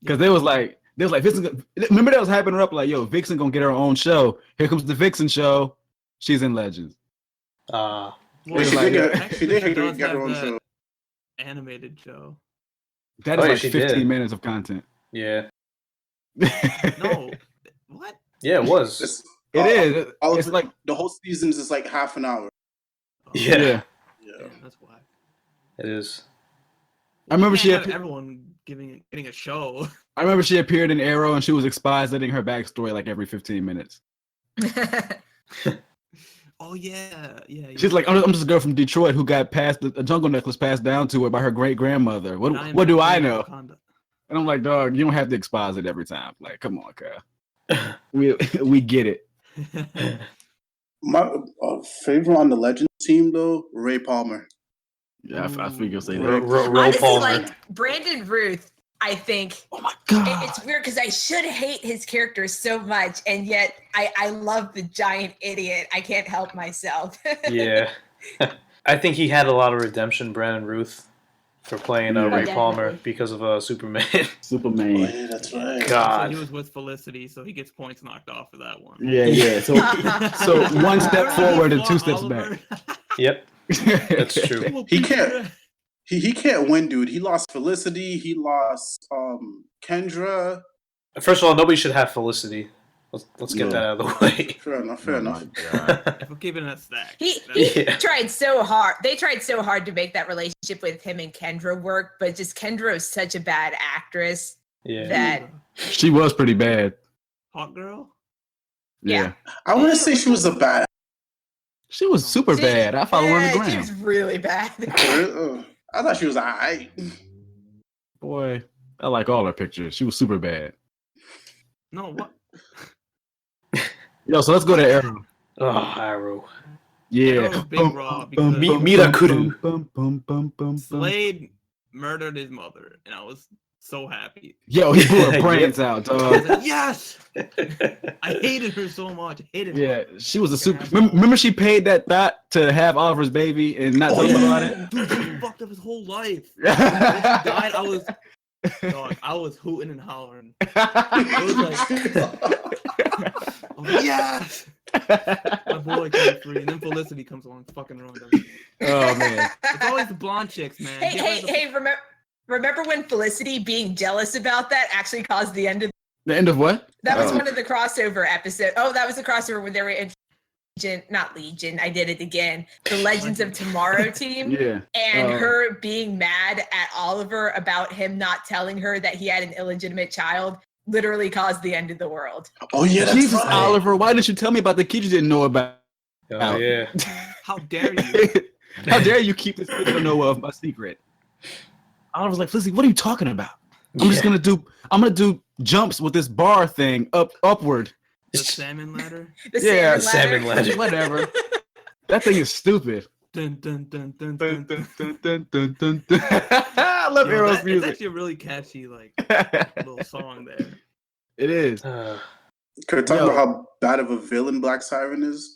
they was like Vixen. Remember that was hyping her up like, yo, Vixen gonna get her own show. Here comes the Vixen show. She's in Legends. Well, Wait, she like, did does get her have own that show. animated show. That Oh, is yeah, like she 15 did. minutes of content. Yeah. No. What? Yeah, it was. It's, It is. all It's of like the whole season is like half an hour. Yeah, yeah. Yeah. That's why. it is. I remember she Can't had- have everyone getting a show. I remember she appeared in Arrow and she was expositing her backstory like every 15 minutes. Oh yeah. She's like, I'm just a girl from Detroit who got a jungle necklace passed down to her by her great grandmother. What do I know? And I'm like, dog, you don't have to expose it every time. Like, come on, Kyle. we get it. My favorite on the Legends team though, Ray Palmer. Yeah, I figured you'll say Ro that. Honestly, Palmer. like Brandon Ruth, I think Oh my god. it's weird because I should hate his character so much, and yet I love the giant idiot. I can't help myself. Yeah. I think he had a lot of redemption, Brandon Ruth, for playing Yeah. Ray Definitely. Palmer because of Superman. Oh Superman. yeah, that's right. So God. he was with Felicity, so he gets points knocked off for that one. Yeah. So one step forward and 2 steps back. Yep, that's true. He can't. He can't win, dude. He lost Felicity. He lost Kendra. First of all, nobody should have Felicity. Let's get Yeah. that out of the way. Fair enough. Fair enough. If we're keeping that stack. He Yeah. tried so hard. They tried so hard to make that relationship with him and Kendra work, but just Kendra is such a bad actress Yeah. that She was pretty bad. Hot Girl? Yeah. I want to say she was a bad. She was super she- bad. I followed her on the yeah, she ground. was really bad. I thought she was alright. Boy, I like all her pictures. She was super bad. No, what? Yo, so let's go to Arrow. Oh, Arrow. Yeah. Arrow's big raw because Mirakuru. Bum, bum, bum, bum, bum. Slade murdered his mother, and I was so happy. Yo, he blew her brains out, I was dog. like, yes. I hated her so much. I hated her. Yeah, she was a super. Remember, she paid that thought to have Oliver's baby and not tell him about it. Dude, she fucked up his whole life. When she died, I was hooting and hollering. It was like, yes. My boy came free, and then Felicity comes along, fucking ruined him. Oh man, It's always the blonde chicks, man. Hey, remember when Felicity being jealous about that actually caused the end of the end of what? that was one of the crossover episodes. Oh, that was the crossover when they were in not Legion. I did it again. The Legends of Tomorrow team. Yeah. And her being mad at Oliver about him not telling her that he had an illegitimate child literally caused the end of the world. Oh yeah, that's Jesus, right. Oliver, why didn't you tell me about the kid you didn't know about? Oh yeah. How dare you? How dare you keep this kid you don't know of a secret? Oliver's like, Felicity, what are you talking about? I'm gonna do jumps with this bar thing upward. The salmon ladder. The salmon ladder. Whatever. That thing is stupid. Dun, dun, dun, dun, Dun, dun. dun, dun, dun, dun, dun. I love Arrow's It's music. actually a really catchy little song there. It is. Can we talk Yo. about how bad of a villain Black Siren is?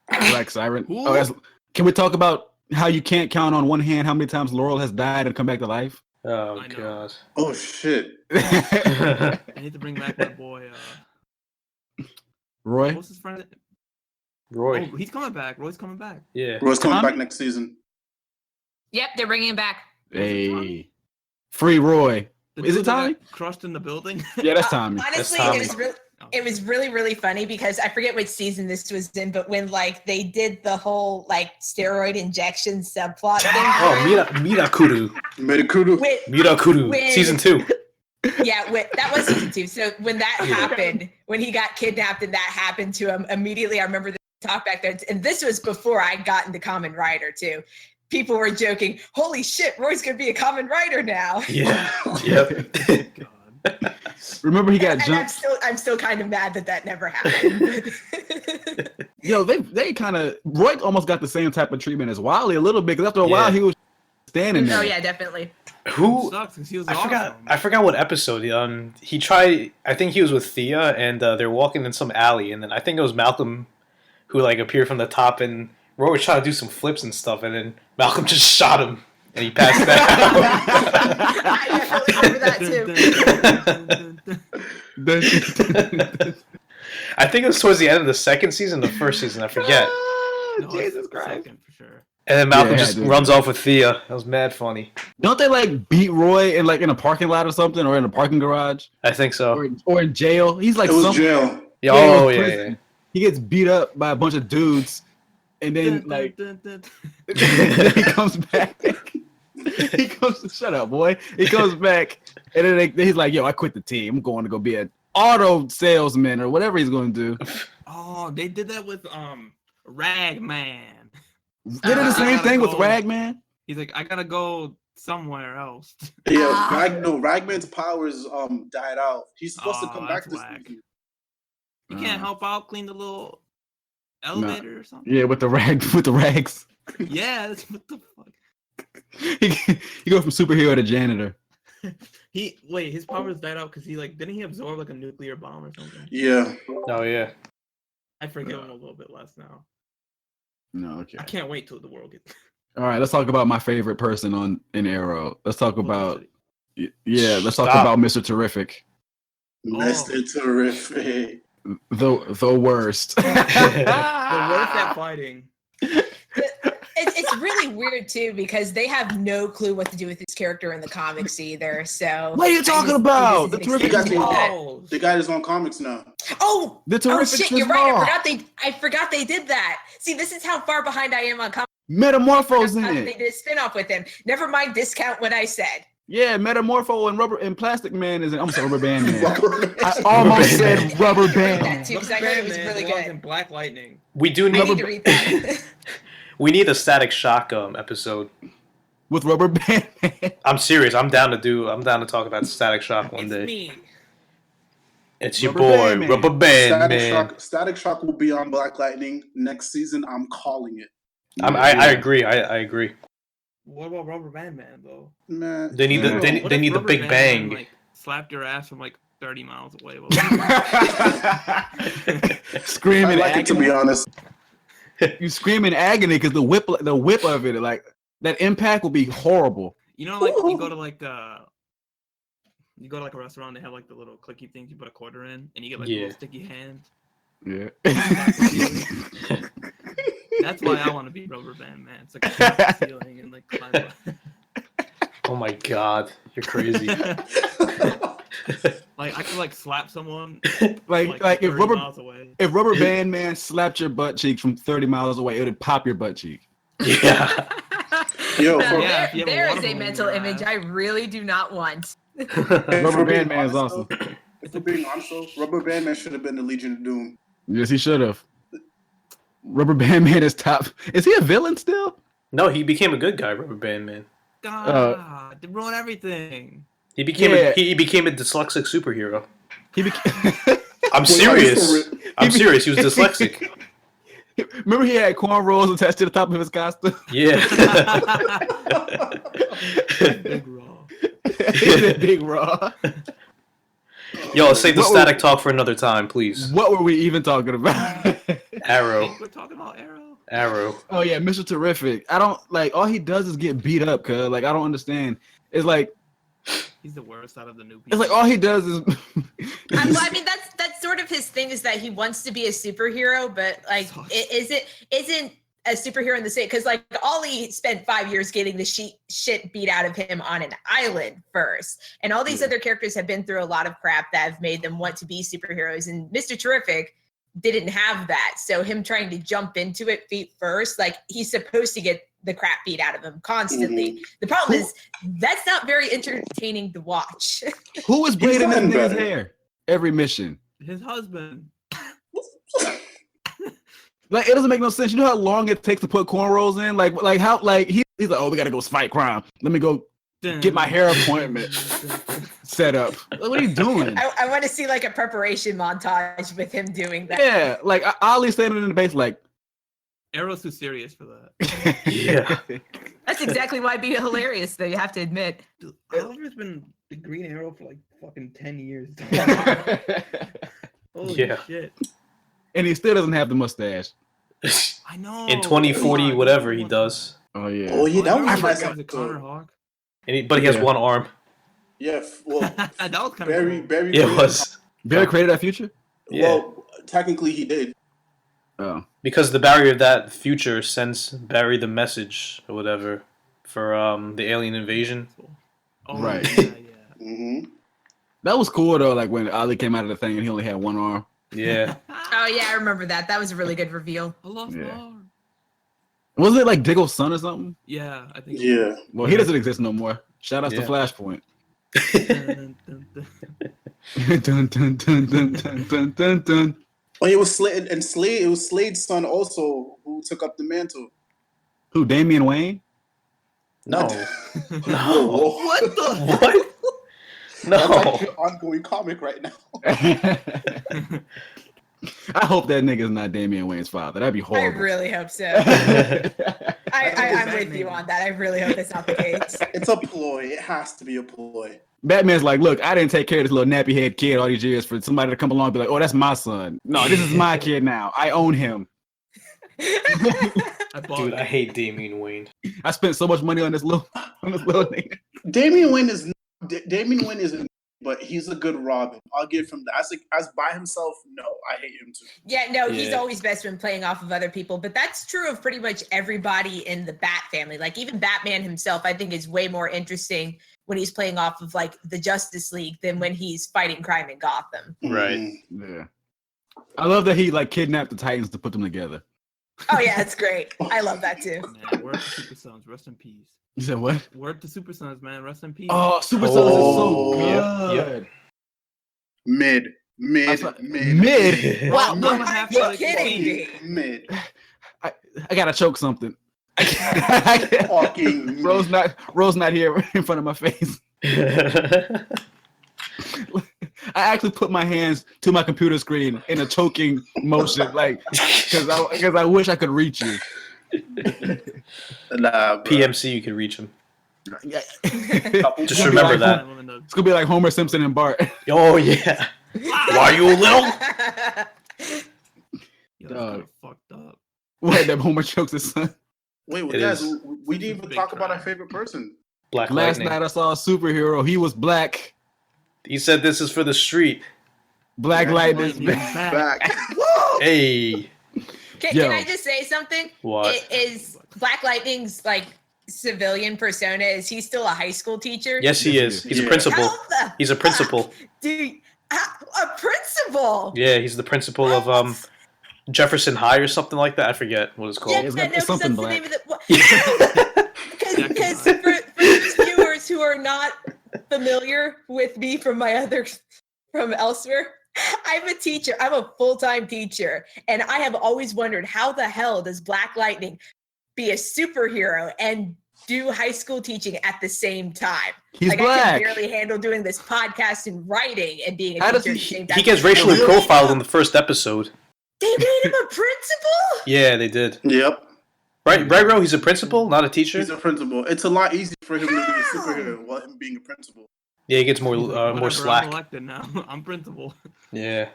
Black Siren. Who? Oh, can we talk about how you can't count on one hand how many times Laurel has died and come back to life? Oh I know. god. Oh shit! I need to bring back my boy. Roy? What's his friend? Roy. Oh, he's coming back. Roy's coming back. Yeah. Roy's coming Tommy? back next season. Yep, they're bringing him back. Hey. Free Roy. The Is it dude that got Tommy? crushed in the building? Yeah, that's Tommy. Honestly, Tommy. it was really, really funny because I forget which season this was in, but when like they did the whole like steroid injection subplot thing. Oh, Mirakuru. Medikudu. Mirakuru. When- Season 2. Yeah, that was season 2. So when that happened, when he got kidnapped and that happened to him, immediately I remember the talk back there. And this was before I got into Kamen Rider too. People were joking, holy shit, Roy's gonna be a Kamen Rider now. Yeah. Yep. God. Remember he got And jumped? I'm still kind of mad that never happened. Yo, they kind of Roy almost got the same type of treatment as Wally a little bit because after a while he was standing there. Oh yeah, definitely. Who? Sucks because he was I awesome. forgot what episode. He tried. I think he was with Thea, and they're walking in some alley, and then I think it was Malcolm who like appeared from the top, and Roy was trying to do some flips and stuff, and then Malcolm just shot him, and he passed out. I definitely remember that too. I think it was towards the end of the second season, the first season. I forget. No, Jesus it's Christ. second for sure. And then Malcolm Yeah, just dude. runs off with Thea. That was mad funny. Don't they like beat Roy in a parking lot or something, or in a parking garage, I think so. or in jail? He's like It was some jail. Yeah, he oh was yeah, prison. yeah. He gets beat up by a bunch of dudes, and then like Dun, dun, dun. he comes back. He comes. Shut up, boy. He comes back, and then he's like, "Yo, I quit the team. I'm going to go be an auto salesman or whatever he's going to do." Oh, they did that with Ragman. They did the same gotta thing with go. Ragman. He's like, I gotta go somewhere else. Yeah, Ragman's powers died out. He's supposed to come back that's this whack. season. You can't help out clean the little elevator or something. Yeah, with the rags. Yeah, that's what the fuck. He goes from superhero to janitor. His powers died out because didn't he absorb like a nuclear bomb or something? Yeah. Oh yeah. I forget him a little bit less now. No, okay. I can't wait till the world gets. All right, let's talk about my favorite person in Arrow. Let's talk about let's talk Stop. about Mr. Terrific, Mr. Terrific. the worst. The worst at fighting. It's really weird too because they have no clue what to do with this character in the comics either. So What are you talking about? The The Terrific is Oh, They got his own comics now. Oh, The Terrific shit! is You're right. raw. I forgot they did that. See, this is how far behind I am on comics. Metamorpho's in They it. did a spinoff with him. Never mind, discount what I said. Yeah, Metamorpho and Plastic Man is in. I'm sorry, Rubber Band Man. I Rubber almost Band said Rubber That Band. too, because I heard it was really belongs good. in Black Lightning. We do I need. need to read that. We need a Static Shock episode. With Rubber Band Man. I'm serious. I'm down to talk about Static Shock one It's day. me. It's your Rubber boy, Band Man. Rubber Band Man. Static Shock will be on Black Lightning next season. I'm calling it. I agree. I agree. What about Rubber Band Man though? Man, They need the What they if need the Rubber Big Band Bang. Man, like slapped your ass from like 30 miles away. Screaming I like it, to be agony. honest. You scream in agony because the whip of it, like that impact will be horrible. You know, like you go to like a restaurant, they have like the little clicky things you put a quarter in, and you get like little sticky hands. Yeah. That's why I want to be Rubber Band Man. It's like a slap the ceiling and like climb up. Oh my god, you're crazy. Like I could like slap someone like if 30 Rubber miles away. Band Man slapped your butt cheek from 30 miles away, it would pop your butt cheek. Yeah. Yo, Now, for, Yeah, if you have a there water is a balloon in mental your image ass. I really do not want. Rubber Band Man is awesome. If we're being honest, though, Rubber Band Man should have been the Legion of Doom. Yes, he should have. Rubber Band Man is top. Is he a villain still? No, he became a good guy, Rubber Band Man. God, they ruin everything. He became Yeah. he became a dyslexic superhero. He became. I'm Wait, are you serious. for real? I'm serious. He was dyslexic. Remember, he had cornrows attached to the top of his costume. Yeah. Big Raw. He did Big Raw. Yo, save the What static talk for another time, please. What were we even talking about? Arrow. We're talking about Arrow. Arrow. Oh yeah, Mr. Terrific. I don't like. All he does is get beat up. Cause like I don't understand. It's like He's the worst out of the new people. it's like all he does is. I mean, that's sort of his thing, is that he wants to be a superhero, but like it isn't a superhero in the same, because like Ollie spent 5 years getting the shit beat out of him on an island first, and all these other characters have been through a lot of crap that have made them want to be superheroes, and Mr. Terrific didn't have that. So him trying to jump into it feet first, like he's supposed to get the crap beat out of him constantly. The problem is that's not very entertaining to watch. Who is braiding this gotten nigga's better. hair every mission? His husband. Like it doesn't make no sense. You know how long it takes to put cornrows in? Like how like he's like, oh, we gotta go fight crime. Let me go get my hair appointment set up. Like, what are you doing? I want to see like a preparation montage with him doing that. Yeah, like Ollie standing in the base like. Arrow's too serious for that. Yeah. That's exactly why it'd be hilarious, though, you have to admit. Dude, Oliver's been the Green Arrow for like fucking 10 years. Holy Yeah. shit. And he still doesn't have the mustache. I know. In 2040, whatever he does. Oh yeah. Oh yeah, that I was a forgot nice he was a Connor episode. Hawk. But he has Yeah. one arm. Yeah, well, That was kind Barry, of Barry. Yeah, it created- was. Barry created that future? Well, technically he did. Oh. Because the barrier of that future sends Barry the message or whatever for the alien invasion. Oh, Right. Yeah. Hmm That was cool though, like when Ollie came out of the thing and he only had one arm. Yeah. Oh, yeah, I remember that. That was a really good reveal. I lost Yeah. my arm. Wasn't it like Diggle's son or something? Yeah, I think. Yeah. Well, he doesn't exist no more. Shout out Yeah. to Flashpoint. Dun, dun, dun. dun, dun, dun, dun, dun, dun, dun, dun. Oh, it was Slade, and Slade. It was Slade's son also who took up the mantle. Who, Damian Wayne? No. Whoa, No. whoa. What the? What? That's like No. your ongoing comic right now. I hope that nigga's not Damian Wayne's father. That'd be I horrible. really hope so. I I'm with you on that. I really hope that's not the case. It's a ploy. It has to be a ploy. Batman's like, look, I didn't take care of this little nappy head kid all these years for somebody to come along and be like, oh, that's my son. No, this is my kid now. I own him. I bought Dude, it. I hate Damian Wayne. I spent so much money on this little nigga. Damian Wayne is but he's a good Robin. I'll give him that. As by himself, no, I hate him too. Yeah, no, he's Yeah. always best when playing off of other people, but that's true of pretty much everybody in the Bat family. Like even Batman himself, I think is way more interesting when he's playing off of like the Justice League than when he's fighting crime in Gotham. Right. Mhm. Yeah. I love that he like kidnapped the Titans to put them together. Oh yeah, it's great. I love that too. Man, word to Super Sons, rest in peace. You said what? Word to Super Sons, man, rest in peace. Oh, Super Sons Oh, is so yep, good. Mid. Mid. Wow, No, are half you like kidding me? Mid. I gotta choke something. I can't- Fucking Rose not here in front of my face. I actually put my hands to my computer screen in a choking motion, like because I wish I could reach you. Nah, bro. PMC, you can reach him. Yeah. Just remember that. It's gonna be like Homer Simpson and Bart. Oh yeah. Why you little? Yo, that's kind of fucked up. What? That Homer chokes his son. Wait, well, It guys, is. we didn't even Big talk about our crime. favorite person. Black Last Lightning. night I saw a superhero. He was black. He said this is for the street. Black Lightning. Lightning back. Back. Hey. Can I just say something? What? Is Black Lightning's like civilian persona? Is he still a high school teacher? Yes, he is. He's a Yeah. principal. How the He's a principal. dude? A principal? Yeah, he's the principal of Jefferson High or something like that. I forget what it's Yeah, called. it's no, got- it's 'cause something that's the name of the. Yeah. Because for these viewers who are not familiar with me from elsewhere, I'm a teacher. I'm a full-time teacher, and I have always wondered how the hell does Black Lightning be a superhero and do high school teaching at the same time? He's I black. can barely handle doing this podcast and writing and being a How does teacher at the same time. He gets racially Really? profiled in the first episode. They made him a principal? Yeah, they did. Yep. Right, bro? He's a principal, not a teacher. He's a principal. It's a lot easier for him to be a superhero while him being a principal. Yeah, he gets more Whatever, more slack. I'm elected now. I'm principal. Yeah,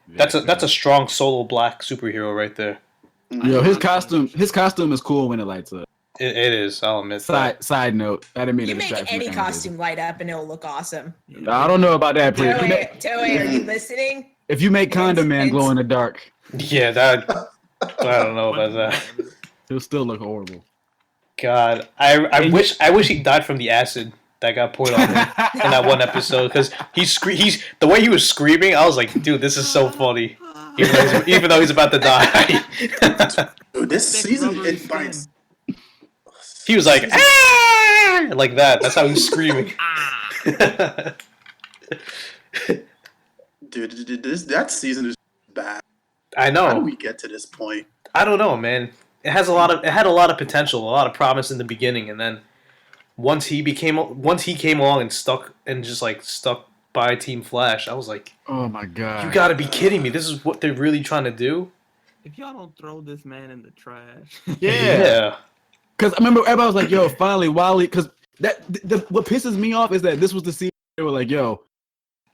that's a strong solo black superhero right there. Yo, his costume is cool when it lights up. It is. I'll admit that. Side note, I didn't mean You to make distract from any the conversation. costume light up and it'll look awesome. I don't know about that, Pri. Toei, are you listening? If you make Condom Man glow in the dark, Yeah, that. I don't know about that. he'll still look horrible. God, I wish he died from the acid that got poured on him in that one episode because he's the way he was screaming. I was like, dude, this is so funny. Even though he's about to die, Dude, this Thick season rubbery it bites. skin. he was like, ah! Like that. That's how he was screaming. Dude, that season is bad. I How know. do we get to this point? I don't know, man. It had a lot of potential, a lot of promise in the beginning, and then once he came along and stuck by Team Flash, I was like, Oh my god! you got to be kidding me! This is what they're really trying to do? If y'all don't throw this man in the trash. Yeah. Because I remember everybody was like, "Yo, finally, Wally." Because what pisses me off is that this was the season they were like, "Yo,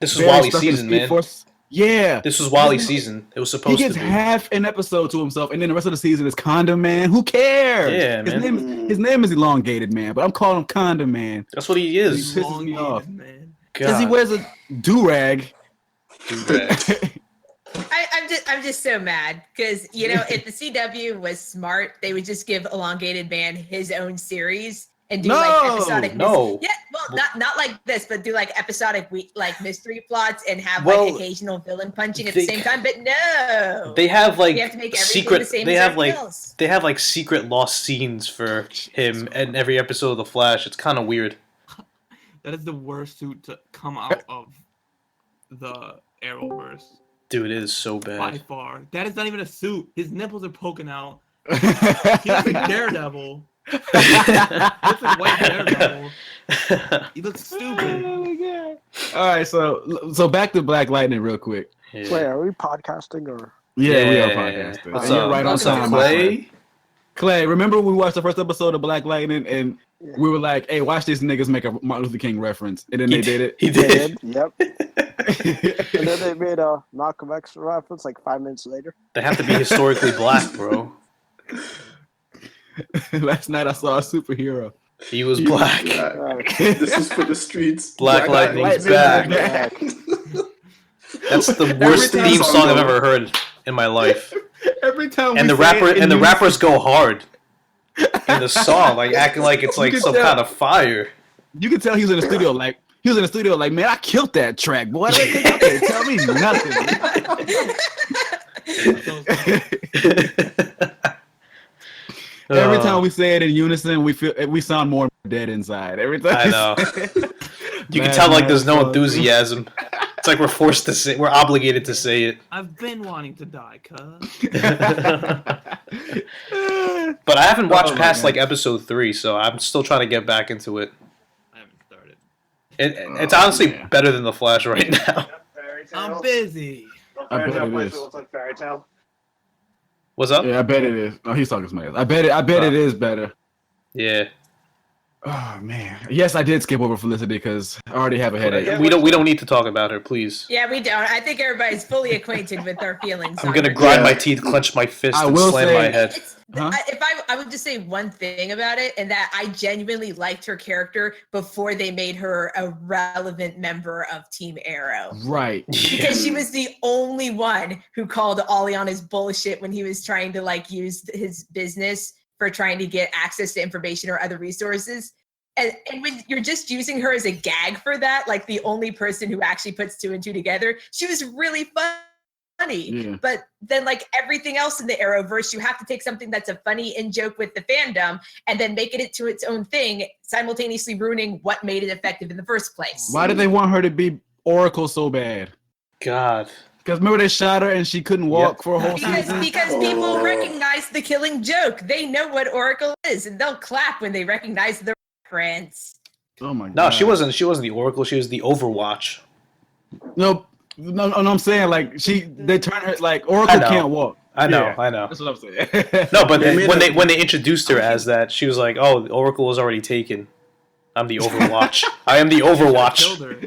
This was Barry Wally's stuck in season, Speed man. Force." Yeah, This was Wally's season. It was he supposed to gets be. half an episode to himself, and then the rest of the season is Condom Man. Who cares? Yeah, man. His name is elongated man, but I'm calling him Condom Man That's what he is. He pisses me off. Man. because he God. wears a do rag. I'm just so mad because if the CW was smart, they would just give Elongated Man his own series and do like episodic. No. Yeah, well, not like this, but do like episodic mystery plots and have Well, like occasional villain punching at the same time. But no, They have like you have to make everything secret. the same They as have everything like else. they have like secret lost scenes for him in every episode of The Flash. It's kind of weird. That is the worst suit to come out of the Arrowverse Dude, it is so by bad. far. That is not even a suit. His nipples are poking out. He looks like Daredevil. He looks like white Daredevil. He looks stupid. All right, so back to Black Lightning real quick. Yeah. Wait, are we podcasting or? Yeah, we are Yeah. podcasting. What's And you're up? right on What's up, time, my friend. Clay? Clay, remember when we watched the first episode of Black Lightning and Yeah. we were like, "Hey, watch these niggas make a Martin Luther King reference," and then they did it. He They did. did, yep. And then they made a Malcolm X reference like 5 minutes later. They have to be historically black, bro. Last night I saw a superhero. He was black. This is for the streets. Black Lightning's back. That's the worst time theme song song I've goes- ever heard in my life. Every time And we the say rapper it in and the unison- rappers go hard in the song, like acting like it's like You can some tell. kind of fire. You can tell he was in the studio like, man, I killed that track, boy. Okay, tell me nothing. Every time we say it in unison, we sound more dead inside. Every time I we know. say it. You can Man, tell like man, there's no son. enthusiasm. It's like we're forced to say, we're obligated to say it. I've been wanting to die, cuz. But I haven't watched Oh, my past God. like episode 3, so I'm still trying to get back into it. I haven't started. It's Oh, honestly man. better than The Flash right now. I'm busy. I bet it is. Looks like fairy tale. What's up? Yeah, I bet it is. No, he's talking smack. I bet it is better. Yeah. Oh man. Yes, I did skip over Felicity because I already have a headache. We don't need to talk about her, please. Yeah, we don't. I think everybody's fully acquainted with our feelings. I'm on gonna her. grind my teeth, clench my fist, I and will slam say- my head. If I would just say one thing about it, and that I genuinely liked her character before they made her a relevant member of Team Arrow. Right. Because she was the only one who called Ollie on his bullshit when he was trying to like use his business for trying to get access to information or other resources. And when you're just using her as a gag for that, like the only person who actually puts 2 and 2 together, she was really funny. Yeah. But then like everything else in the Arrowverse, you have to take something that's a funny in-joke with the fandom and then make it into its own thing, simultaneously ruining what made it effective in the first place. Why did they want her to be Oracle so bad? God. Because remember they shot her and she couldn't walk for a whole season? Because people recognize the Killing Joke. They know what Oracle is, and they'll clap when they recognize the reference. Oh my god. No, she wasn't the Oracle. She was the Overwatch. No, I'm saying like they turn her like Oracle can't walk. I know. That's what I'm saying. No, but when they introduced her as that, she was like, "Oh, Oracle was already taken. I'm the Overwatch. I am the Overwatch." Killed her.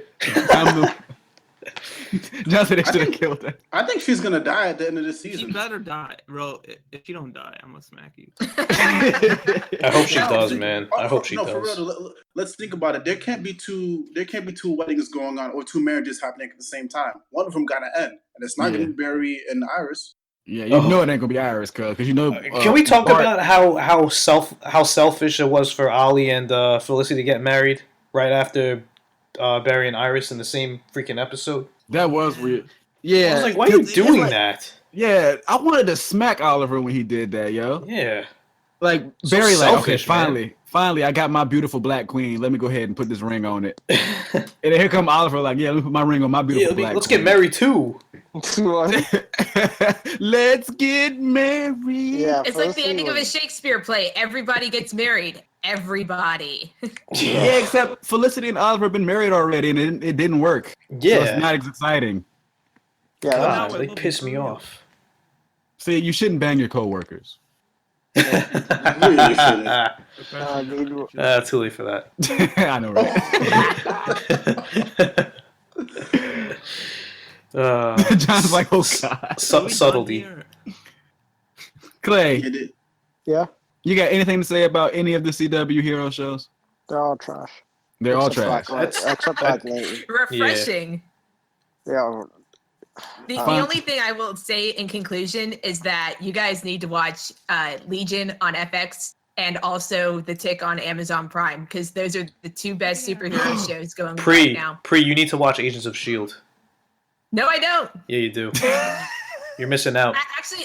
I'm the... Johnson, they should have killed her. I think she's gonna die at the end of this She season. better die, bro. If she don't die, I'm gonna smack you. I hope she does, man. I hope she no, does. for real. Let's think about it. There can't be two weddings going on or 2 marriages happening at the same time. One of them gotta end, and it's not gonna be Barry and Iris. Yeah, you know it ain't gonna be Iris, because you know. Can we talk about how selfish it was for Ollie and Felicity to get married right after Barry and Iris in the same freaking episode? That was weird. Yeah, I was like, why are you doing that? Yeah, I wanted to smack Oliver when he did that, yo. Yeah. Like So Barry, like, okay, selfish, finally, I got my beautiful black queen. Let me go ahead and put this ring on it. And then here come Oliver, like, yeah, let me put my ring on my beautiful black let's queen. get married too. Let's get married. Yeah, It's like the ending of a Shakespeare play. Everybody gets married. Everybody. Yeah, except Felicity and Oliver have been married already, and it didn't work. Yeah. So it's not as exciting. Yeah, God, they piss me off. See, you shouldn't bang your coworkers. Really shouldn't. I mean, Too late for that. I know, right? John's like, oh god. Subtlety. Clay, yeah, you got anything to say about any of the CW hero shows? they're all trash. They're all Except trash. Except Black Lightning. Refreshing. Yeah. The only thing I will say in conclusion is that you guys need to watch Legion on FX and also The Tick on Amazon Prime, because those are the 2 best superhero shows going right now. You need to watch Agents of S.H.I.E.L.D. No, I don't. Yeah, you do. You're missing out.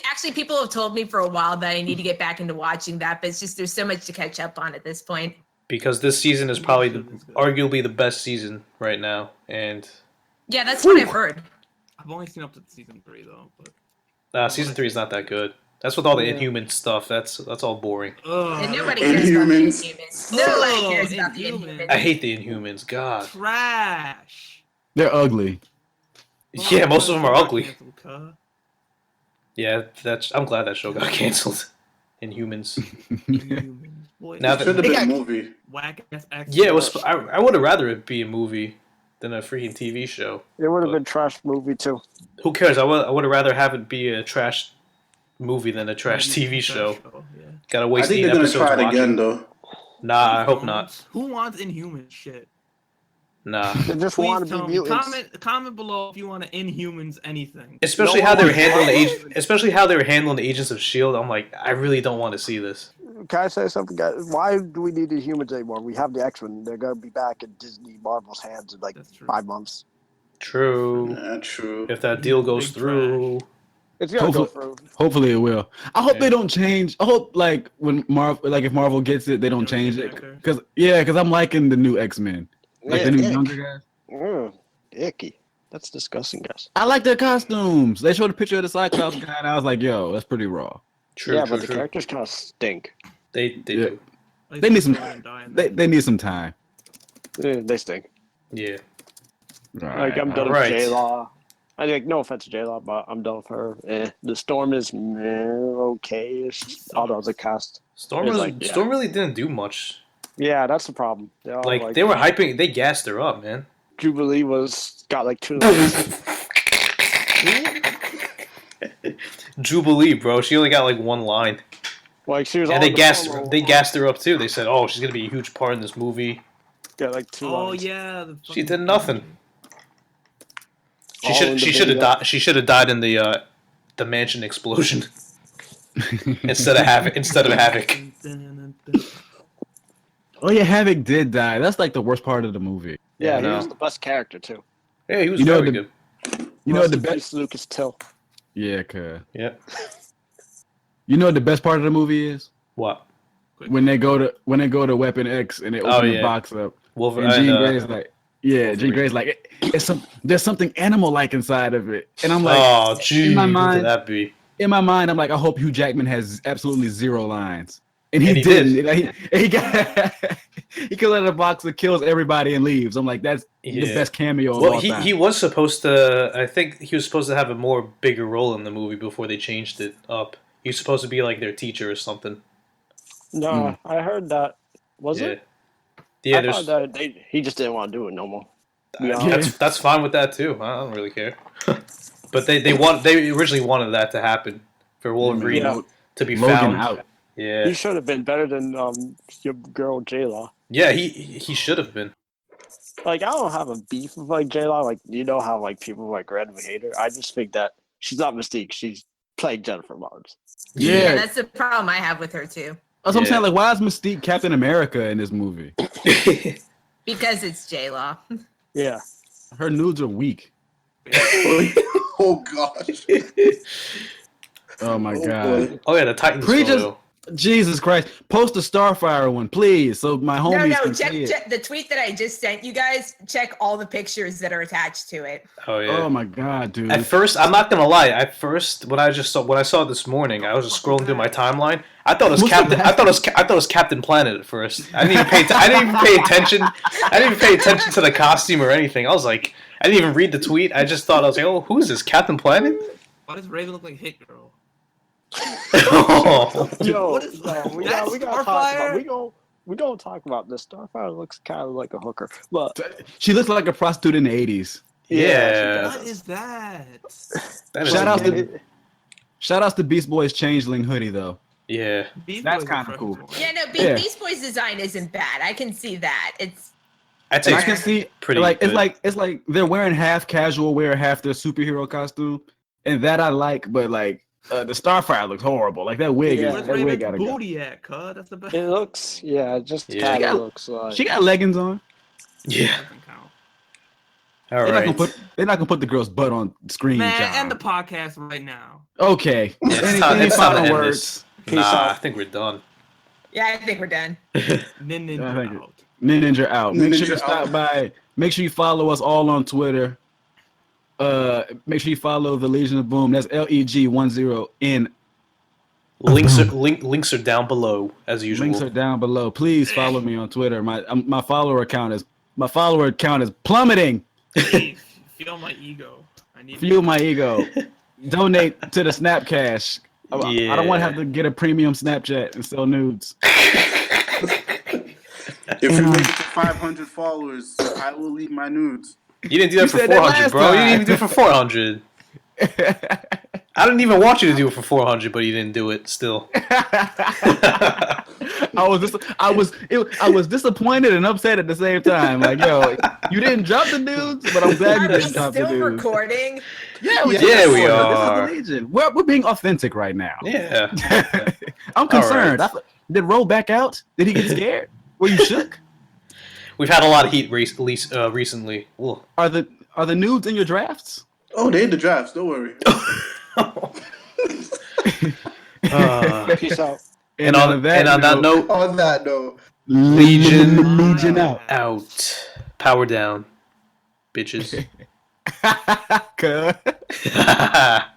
Actually, people have told me for a while that I need to get back into watching that, but it's just there's so much to catch up on at this point. Because this season is probably arguably the best season right now, and yeah, that's what I've heard. I've only seen up to season 3 though, but season 3 is not that good. That's with all the Inhuman stuff. That's all boring. And nobody cares about the Inhumans. Nobody cares about the Inhumans. I hate the Inhumans. God. Trash. They're ugly. Yeah, most of them are ugly. Canceled, cuh. Yeah, I'm glad that show got canceled. Inhumans. Inhumans. Boy, Now It should have that, been a movie. whack ass action. yeah, it was. I would have rather it be a movie than a freaking TV show. It would have been trash movie too. Who cares? I would have rather have it be a trash movie than a trash TV show. Yeah. Gotta I waste think 8 they're gonna episodes try it watching. again though. Nah, I hope not. Who wants Inhuman shit? Nah. They just Please want to tell be me. mutants. Comment below if you want to Inhumans anything. Especially No how they were one- handling the Agents of Shield. I'm like, I really don't want to see this. Can I say something, guys? Why do we need the humans anymore? We have the X-Men. They're gonna be back in Disney Marvel's hands in like That's true. 5 months. True. Yeah, true. If that deal goes Big through. It's gonna go Hopefully- through. Hopefully it will. I hope Yeah. they don't change. I hope like when if Marvel gets it, they don't change it. Better. Because I'm liking the new X-Men, like the new younger guys. Icky. That's disgusting, guys. I like their costumes. They showed a picture of the Cyclops guy, and I was like, "Yo, that's pretty raw." True, yeah, true, but the true. characters kind of stink. They Yeah. do. They need some. They They need some time. They stink. Yeah. Like I'm done Alright. with J-Law. I think no offense to J-Law, but I'm done with her. The Storm is okay-ish. All the other cast. Storm It's like, yeah. Storm really didn't do much. Yeah, that's the problem. They're all Like they were hyping, they gassed her up, man. Jubilee got like 2 lines. Jubilee, bro. She only got like 1 line. Like she was. And they gassed her up too. They said, "Oh, she's gonna be a huge part in this movie." Got like 2 lines. Oh yeah. She did nothing. She All in the should have video. died. She should have died in the mansion explosion instead of Havoc. Oh yeah, Havoc did die. That's like the worst part of the movie. Yeah, Yeah, he was the best character too. Yeah, he was You know very the- good. You know Rest the in best. peace, Lucas Till. Yeah, cuz. Yeah. You know what the best part of the movie is? What? When they go to Weapon X and they open the yeah. box up. Wolverine. And Jean Grey's like, yeah, Jean Grey's like, there's something animal-like inside of it, and I'm like, oh, gee, in my what mind- could that be? in my mind, I'm like, I hope Hugh Jackman has absolutely 0 lines, and he And he didn't. did. Like, he got he comes out of the box and kills everybody and leaves. I'm like, that's the Yeah. best cameo of Well, all time. he was supposed to. I think he was supposed to have a more bigger role in the movie before they changed it up. He was supposed to be like their teacher or something. No, I heard that. Was yeah. it? Yeah, I thought that he just didn't want to do it no more. that's fine with that too. I don't really care. But they originally wanted that to happen for Wolverine Yeah. to be Logan found. out. Yeah, He should have been better than your girl J-Law. yeah, he should have been. Like, I don't have a beef with like J-Law. Like, you know how like people like randomly hate her. I just think that she's not Mystique. She's playing Jennifer Lawrence. Yeah, Yeah, that's the problem I have with her too. that's what I'm Yeah. saying. Like, why is Mystique Captain America in this movie? Because it's J Law. Yeah. Her nudes are weak. Oh gosh. Oh my Oh, god. boy. Oh yeah, the Titans Preachers- photo. Jesus Christ. Post the Starfire one, please, so my homies No, can see it. check the tweet that I just sent you guys. Check all the pictures that are attached to it. Oh yeah. Oh my god, dude. At first, I'm not gonna lie. At first, when I saw it this morning, I was just scrolling through my timeline. I thought it was What's Captain. the I thought it was Captain Planet at first. I didn't even pay. I didn't even pay attention. I didn't even pay attention to the costume or anything. I was like, I didn't even read the tweet. I just thought I was like, oh, who's this? Captain Planet? Why does Raven look like Hit Girl? Oh. Yo, What is- we that's gotta talk about Starfire? we gonna talk about this. Starfire looks kind of like a hooker. But She looks like a prostitute in the 80s. Yeah. What is that? That is Shout out weird. to Shout outs to Beast Boy's Changeling hoodie though. Yeah. Beast That's Boys kinda are cool. freaking Yeah, no, Yeah. Beast Boy's design isn't bad. I can see that. It's I'd And say I can see pretty like good. it's like they're wearing half casual wear, half their superhero costume, and that I like. But like the Starfire looks horrible. Like that wig, Yeah. is, Where's that wig Raven's gotta go. booty at, cuz? That's the best. it looks, it just Yeah. kind She got- of looks like. She got leggings on. Yeah. Doesn't count. All They're right. not gonna put the girl's butt on screen. Man, John. end the podcast right now. Okay. Yeah, it's Any time to final end words? this. Peace Nah, out. I think we're done. yeah, I think we're done. Nin Yeah, thank you. out. Ninja out. Make sure you Ninja stop out. by. Make sure you follow us all on Twitter. Make sure you follow the Legion of Boom. That's LEG10N. Links are down below as usual. Links are down below. Please follow me on Twitter. My follower count is plummeting. Hey, feel my ego. I need Fuel my ego. Donate to the Snapcash. I don't want to have to get a premium Snapchat and sell nudes. If you make it to 500 followers, I will leave my nudes. You didn't do that You for said that 400, last bro. You didn't time. even do it for 400. I didn't even want you to do it for 400, but you didn't do it still. I was disappointed and upset at the same time. Like, yo, you didn't drop the nudes, but I'm glad you Are we didn't drop the still nudes. recording? Yeah, Yeah, just we recording. are. This is the Legion. We're being authentic right now. Yeah. I'm concerned. right. Did Ro back out? Did he get scared? Were you shook? We've had a lot of heat recently. Ugh. Are the nudes in your drafts? Oh, they in the drafts. Don't worry. Peace out. And on that note, On that note, Legion out. out. Power down, bitches. Cut.